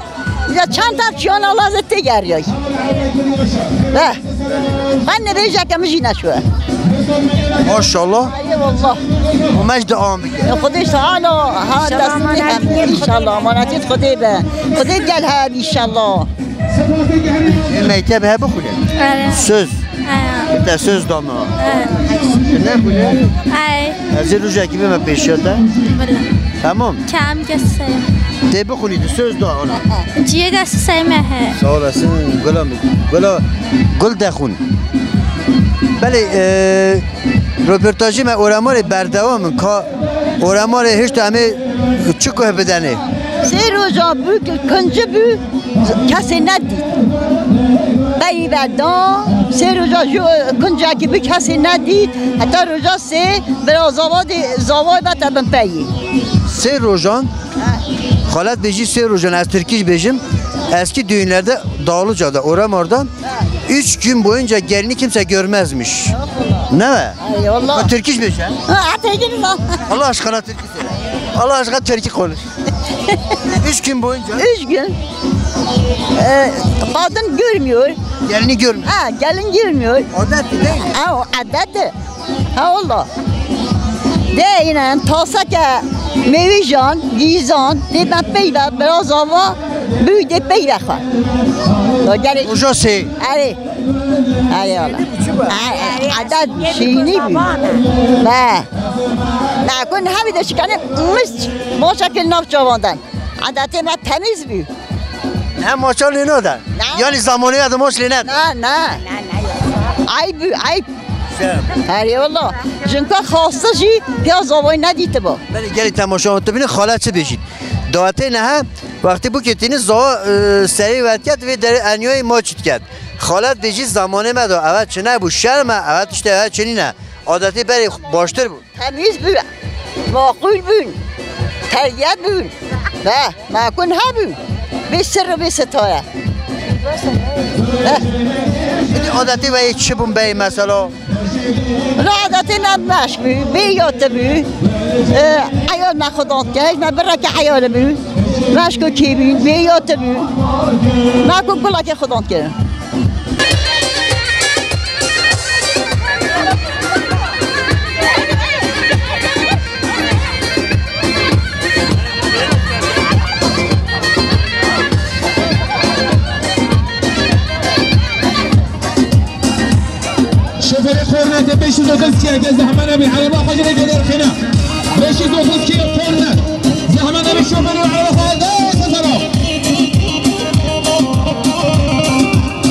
یا چند تا چیان لازم تگریایی ده من نبیجه که مجی نشوه ماشاءالله ای والله و مجد آن بگه خودش تعالی ها دستی هم انشالله مانتید خودی به خودی گل هم انشالله این مکتب ها بخونه söz تا söz دامه نه بونه از این روژه که بیم پیشیاته تمام کم گسته تی بخونید söz دا آنها جیه دست سیمه سال هستن گل دخون بله رپورتاجی من اورامار بردوام که اورامار هیچ تو همه چکوه بدنه سه روزا بود که کنجه بود کسی ندید بایی بدان 3 روزا کنجا که به کسی ندید حتی روزا 3 برای زاوای بطه بمپایی 3 روزان خالت بیجی 3 روزان az Türkiş bejim eski düğünlerde Dağlıca'da Oramar'da 3 gün boyunca gelini kimse görmezmiş. Ne mi? Eyvallah. Türkiş bejim. Ateşiniz Allah aşkına Türkiş söyle. Allah aşkına Türkiş konuş. 3 gün boyunca. 3 gün. Kadın görmüyor. Gelini görmüyor. Ha, gelin görmüyor. Adet değil mi? Ha, adet. Ha Allah. De yine tasaka mevijan, gizan, de ben peyda biraz hava büyüde peyda khan. Oja se. Ali. Ali Allah. Adet şeyini bi. Ne? Ne kun hami de şikane mıst. Moşakil navçavandan. Adeti ma temiz bi. Ne moşal ne da? Yani zamanı adı moş ne? Ne. Ayıp ayıp. Eyvallah. Çünkü hasta şey biraz havayı ne diyeti bu? Ben geri tamaşa ettim. Xalat çı beşit. Davete ne ha? Vakti bu ketiniz za seri vetiket ve der anyoy maçit ket. Xalat beşit zamanı mı da? Evet çene bu şerme. Evet işte evet çenine. Adeti beri baştır bu. Temiz bu. Makul bu. Terbiyet bu. Ve makul ha bu. Bir sırrı bir setaya. Adeti ve çı bun bey mesela. عادتي نماش بيوت بي عيال ما خدات كاش ما برك عيال بي ماشكو كيبين بيوت بي ما كون كل كي خدات كاش شوفر كورنر 530 كي زحمه نبي على ما حجر قدر خنا 530 كي كورنر زحمه نبي شوفر على هذا سلام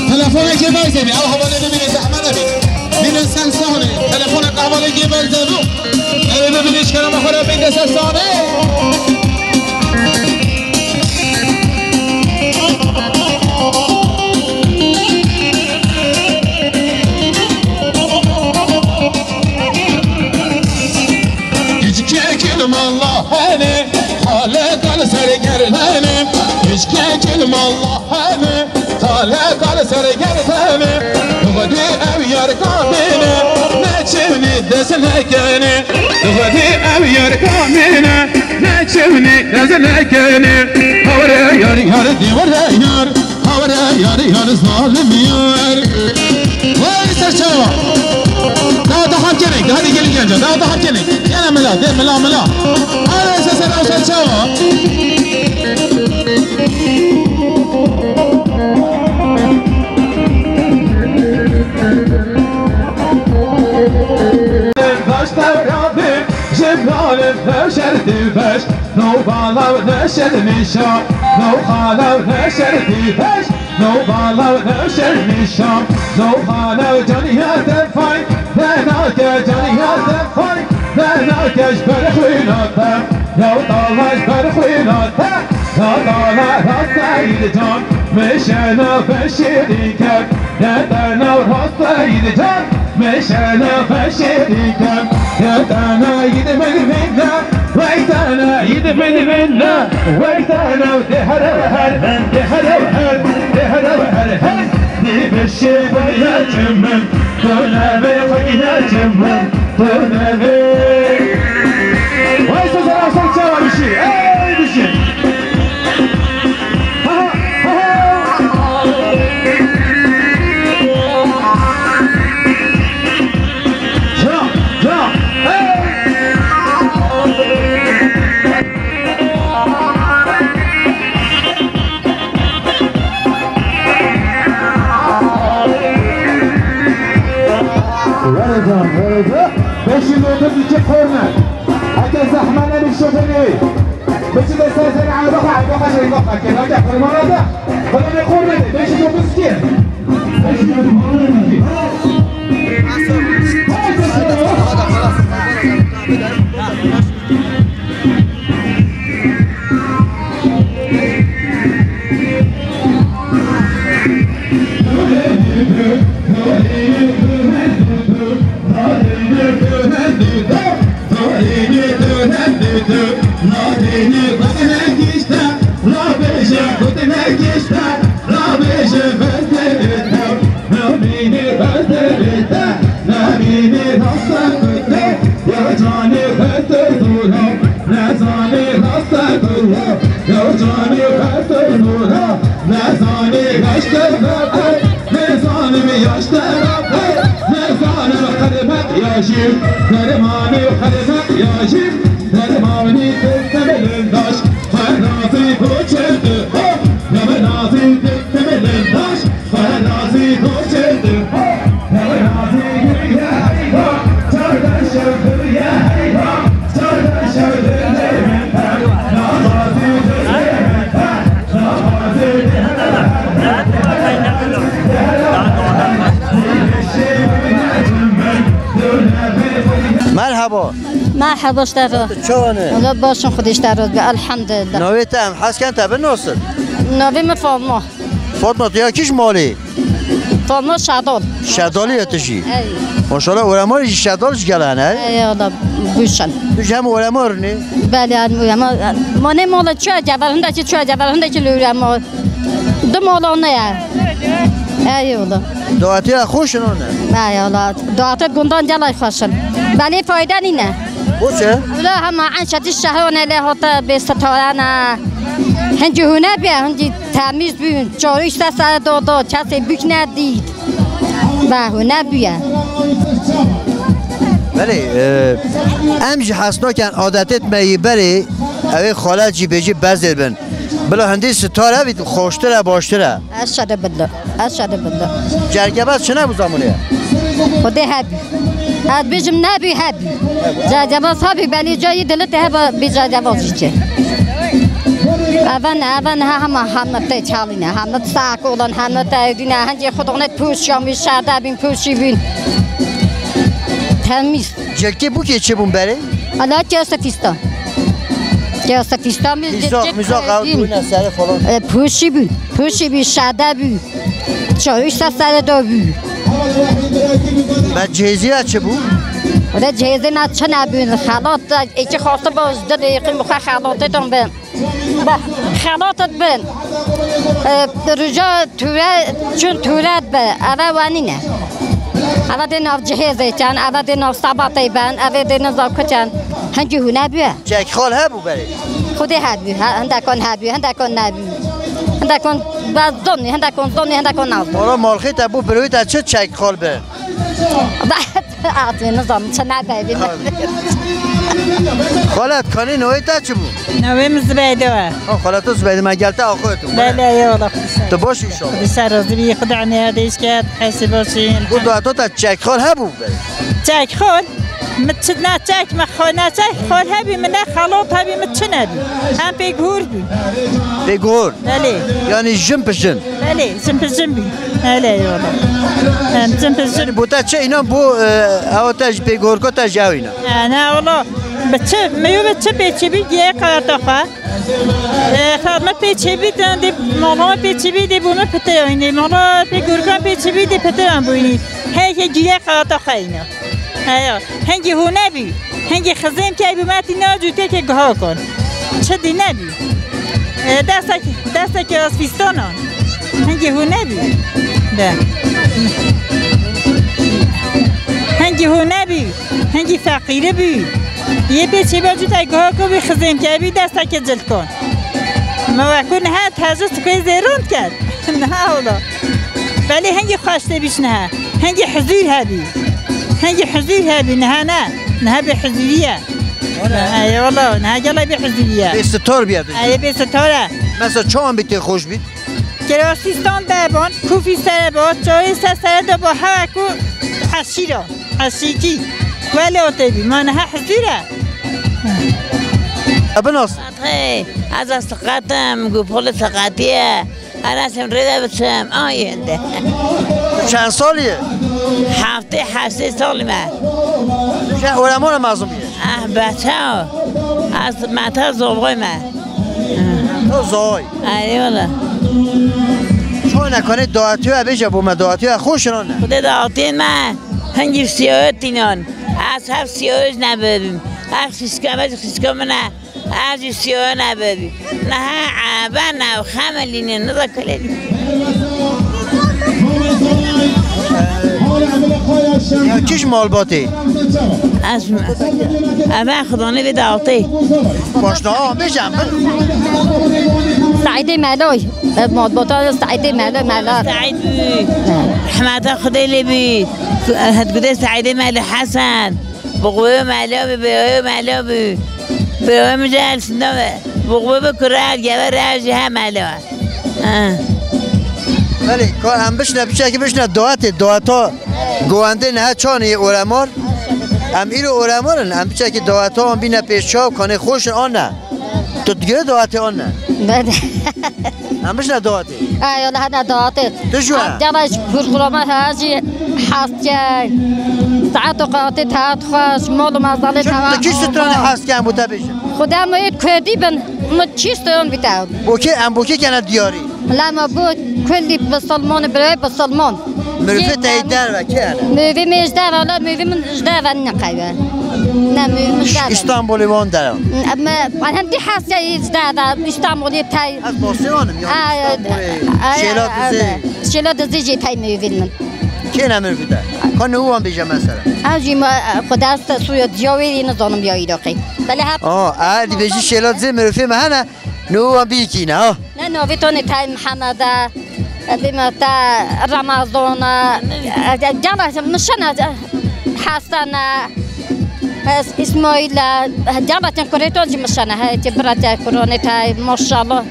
تلفونك بايزبي او هو نبي من زحمه نبي من انسان صانع تلفونك قهوه جبل زبو انا ببينش كلام اخر بين صانع الله هني خالق على سرقر هني مشكي كلمة الله هني خالق على سرقر هني غدي أبيار كامينة ناتشوني دسلكني غدي أبيار كامينة ناتشوني دسلكني هورا يار يار دي ورا يار هورا يار يار ظالم يار وين سرشوا ده حكينك هذه قل جنجة ده حكينك أنا ملا ده ملا هذا أساسا أوصل سوا جبال نشر تفش نو بالا نشر نشام نو خالا نشر تفش نو بالا نشر نشام نو خالا جاني هذا فاي ذناك جاني هذا فاي ذناك اجبر خويناته لو طالع اجبر خويناته لا طالع راس عيد جان مش انا بشريكك يا انا وراس عيد جان مش انا بشريكك يا انا يد منا ويت انا يد منا ويت انا ودهر وهر دهر وهر دهر وهر دي بالشيب يا جمل تونا بيا جمل تونا بي ويت زرا سلسوا بشي اي بشي بشي نوتر بيجي كورنر حتى زحمة نبي الشوفيني بشي بسازن على بقى شيء بقى كده رجع في المرة ده خلينا كورنر بشي نوتر سكير بشي نوتر دنیا یا جانی خسته نورا نزانی گشت رفت نزانی میاشت رفت نزانی خدمت یاشیم درمانی خدمت یاشیم درمانی تستملن داشت فرنازی کوچنده نمنازی تستملن داشت فرنازی کوچنده نمنازی گریه حیبا چردن شب گریه حیبا چردن شب گریه مرحبا مرحبا اشتراد چونه؟ والله باشون خود اشتراد الحمد لله نویت هم حس کن تبه ناصر نوی من فاطمه فاطمه تو یا کیش مالی؟ فاطمه شدال شدالی اتشی؟ ماشاءالله اورمارش شدالش گلنه؟ ای الله بوشن توش هم اورمار نی؟ بله ما نه مال چه جبرنده چه جبرنده چه اورمار دو مالانه ای الله دعاتی خوش نه؟ ای الله دعاتی گندان جلای خوشن بله فایده نینه بوچه؟ لا هم عن شد الشهوانه له هات بستارنا هنجی هونه بیا هنجی تمیز بیون چاریش سر دادا کسی بیک ندید و هونه بیا بله امج حسنا کن عادتت می بری اوی خالت جی بیجی بزر بن بلا هندی ستاره بید خوشتره باشتره اشهد بالله اشهد بالله جرگبت چه نبود زمانه؟ خودی هبی از بیجم نبی هبی جرگبت هبی بلی جایی دلت هبا بی جرگبت چه اون همه تی چالینه همه ساک اولان همه تی دینه هنجی خودونه پوشیام بی شرده بین پوشی بین تمیز جلکی بو که چه بون بره؟ حالا جاسفیستان جاسفیستان میزاق قول بونه سر فلان پوشی بین شرده بین چایش سر دا بین بعد جهزی ها چه بون؟ ولی جهزی نه چه نبین خلات ایچه خواسته باز ده دقیقی مخواه خلاتتون بین خلاتت بین رجا چون تورت به اوه وانینه اوه ده ناف جهزی چند اوه ده ناف سباتی بین اوه ده ناف کچند هنجی هونه بیه چک خال هبو بره؟ خودی هبی هندکان هبی هندکان نبی هندکان باز زنی هندکان نبی حالا مالخی تبو بروی تا چه چک خال بره؟ آتوی نظام چه نبی خالت کانی نوی تا چه بود؟ نویم زبیده خالت تو زبیده من گلته آخویتون بله یالا تو باشی شما خودی سر رازی بی خود عنی هدیش کرد حسی باشین بود دواتو تا چک خال هبو بره؟ چک خال؟ متشد نه چک مخواه نه چک خال هبی من نه خالات هبی متشن هبی هم پیگور بی پیگور؟ بله یعنی جم پشن؟ بله جم پشن بی بله یالا هم جم پشن بوده چه اینا بو اوتاج پیگور کو تا جاو اینا؟ نه والا بچه میو بچه پیچی بی گیه قرار خواه خدمه پیچی بی دی مالا پیچی بی دی بومه پته اینی مالا پیگور کن پیچی بی دی پته هم بوینی هی گیه قرار خواه اینا هنگی هو نبی هنگی خزیم که بیمتی ناجوته که گها کن چه دی نبی دسته که از فیستانان هنگی هو نبی ده هنگی هو نبی هنگی فقیره بی یه پیچی باجوته گها کن بی خزیم که بی دسته که جل کن موکن ها تجرس که زیرون کرد نه اولا ولی هنگی خوشته بیش نه هنگی حضور هبی هنجي حزور هذه نها بحزورية أي والله نها جلا بحزورية بستار بياد أي بستاره مثلا شو بيت خوش بيت كراسيستان دابون كوفي سربات جاي سر دابا هواكو حشيكي ولی آتیبی ما نه حزوره ابناس از سقطم گوپول سقطیه انا سمریده بچم آینده چند سالیه؟ هفته سالی من چه علمان مظلومیه؟ بچه ها از مطر زوبای من تو زوبای؟ ایوالا چون نکنه دعاتی ها بیجا بومه دعاتی ها خوش نانه؟ خود دعاتی من هنگی سیاهت اینان از هفت سیاهش نبریم هر خیسکم نه از سیاه نبریم نه عبا نه خملینه نه کلینه چیش مالباتی؟ اما خدانه به دعوتی باشنا ها بشم سعیده ملای مالباتا سعیده ملای سعید بی رحمت خدای لبی هدگوده سعیده ملای حسن بقوه ملا بی بیای ملا بی بیای مجال سنوه بقوه بکرد گوه راجی هم ملا ولی کار هم بشنه بشه که بشنه دعاتا گوانده نه چانه اورمار هم ایرو اورمارن هم بشه که دعاتا هم بینه پیشاب کنه خوش آن نه تو دیگه دعاتی آن نه بله هم بشنه دعاتی ایاله هنه دعاتی تو شو جمعش پرخورامه هاجی حس کن ساعت و قاطی تحت خوش مال و مزاله تمام تو کیست ترانه حس کن بوده بشم خدا ماید کردی بن ما چیست اون بیتاود بوکی کنه دیاری لما بود کلی بسلمان برای بسلمان مروفه تاییدر و که هنه موی میجده والا موی من اجده و نقیوه نه موی من جده استانبولی وان دارم اما هم دی حسیه اجده و استانبولی تای از باسیانم یا استانبولی شیلات زیجی تای موی من که نمروفه ده؟ کانه او هم بیجه مثلا اوجی ما خدا است سوی دیاوی نزانم یا ایراقی بله هم دی بیجی شیلات زی مروفه مهنه نو هم بیکی نه نه نویتون تای محمده بما تا رمضان جامعه مشنا حسن اسماعیل جامعه کریتون جی مشنا هاي تبرات کرونا تای ماشاءالله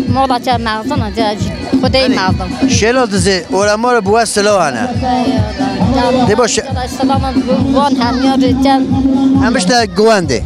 مولات مغزن خدای مغزن شلال دزه اورمار بو سلوانه دی باشه سلام وان همیار جان همش تا گوانده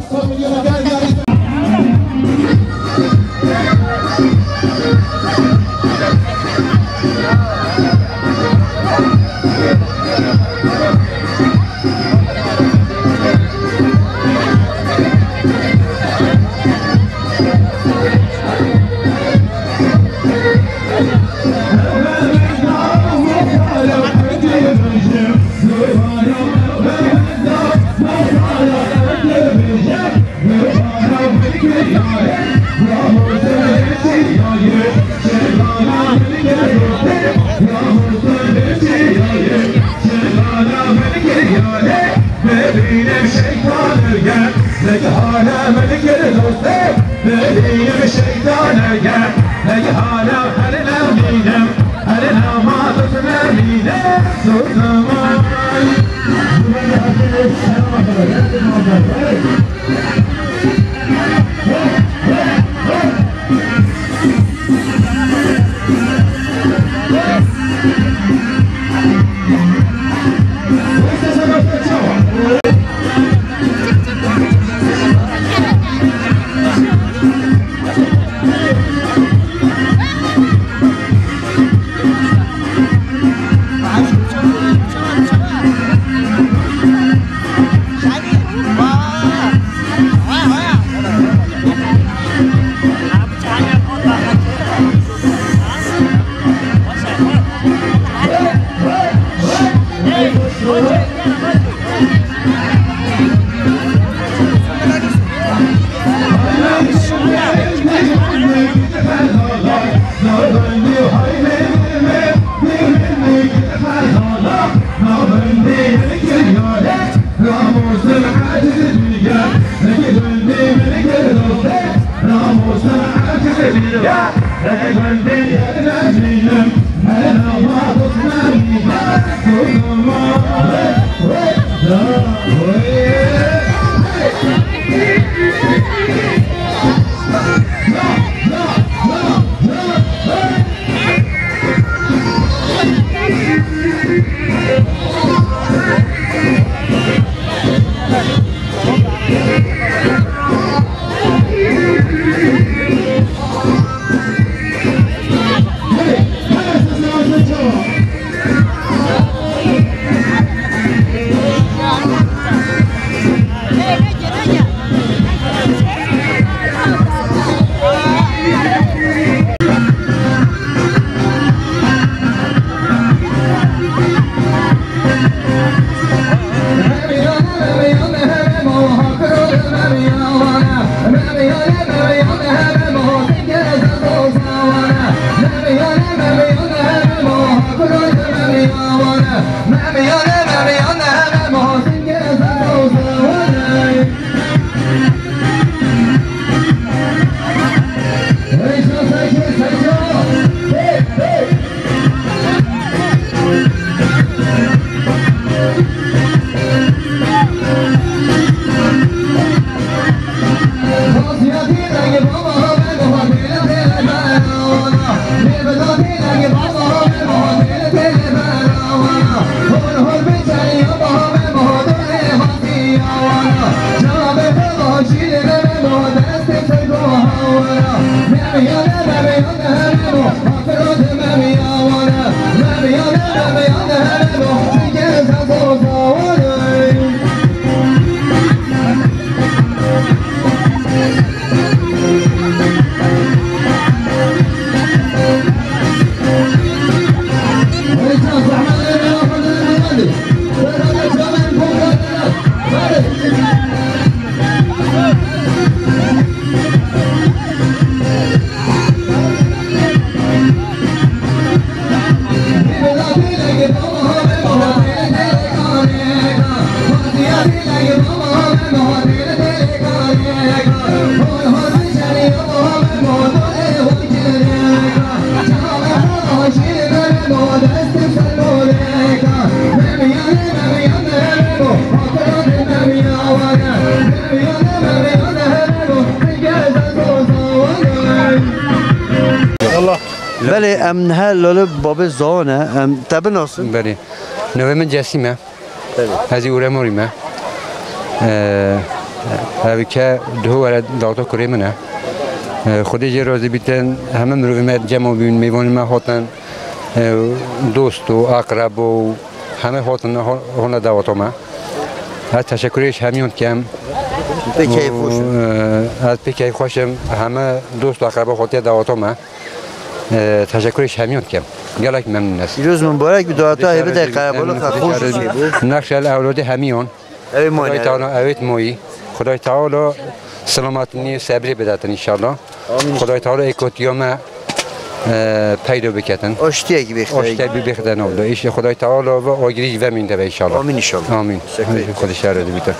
بله ام هر لاله باب زانه ام تبه ناسن بله نوه من جسیمه هزی اوره موریمه اوی که دو ورد داتا کره منه خودی جه رازی بیتن همه مروی ما جمع بین میوانی ما هاتن دوست و اقرب و همه هاتن هونه دواتا ما از تشکرش همیون کم از پیکی خوشم همه دوست و اقرب خاطر دواتا ما تشکرش همیون کم گلک ممنون است روز مبارک به دعاتا هیبت قربال خوش نقش الاولاد همیون خدای تعالی اوید مویی خدای تعالی سلامتی صبری بداتن ان شاء الله خدای تعالی اکوتیوم پیدا بکتن آشتی بخدن الله ایش خدای تعالی و آگریج و مینده ان شاء الله آمین ان شاء الله آمین خدا شهر ده بیت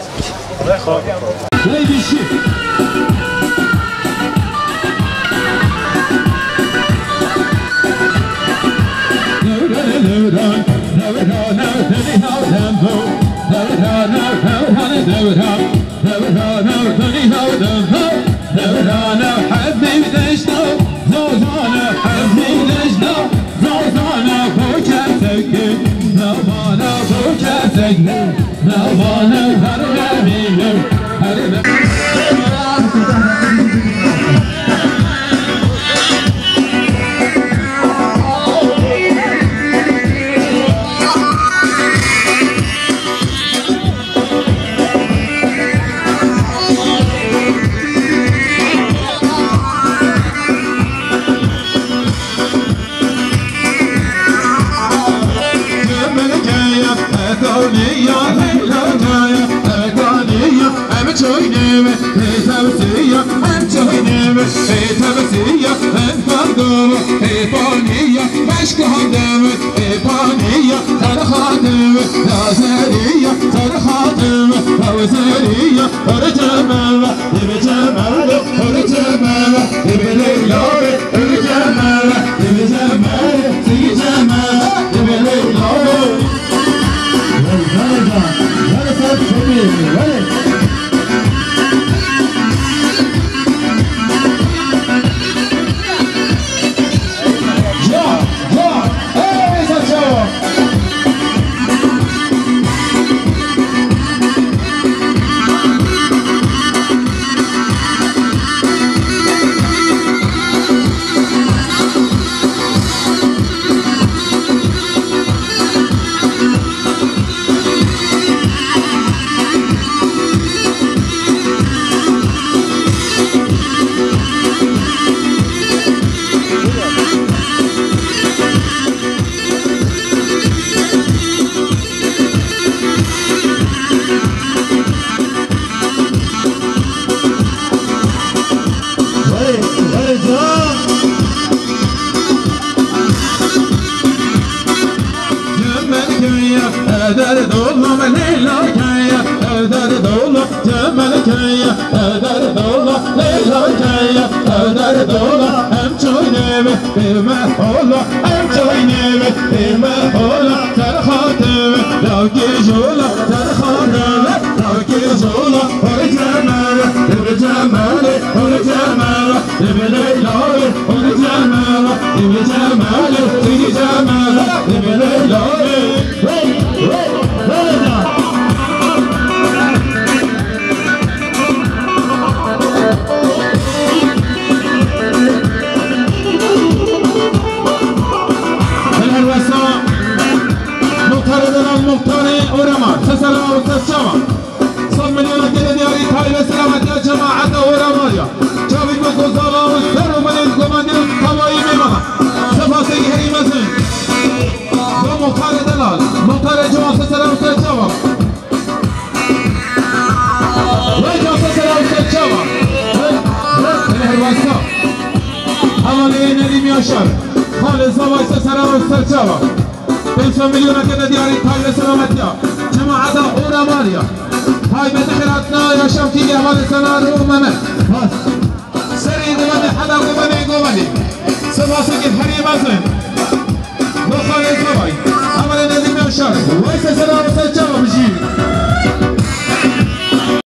دلال مختار اورما سسلا و سسچاوا 100 میلیون که دیاری تای سلامتی جماعت اورمایا چاوی کو زالا و سر و ملین گماندی توایی میمانا سپاسی هری مزن دو مختار دلال مختار جماعت سسلا و سسچاوا وای جماعت سسلا و سسچاوا مهربانسا حوالی ندیم یاشار خالص وای سسلا و سسچاوا 500 میلیون که دیاری تای سلامتی جماعت اورمایا هاي بتخراتنا يا شمتي يا هذا سنار ومنا بس سري دوما حدا ومنا قومني سباسك الحريم مثلا نخالي سباي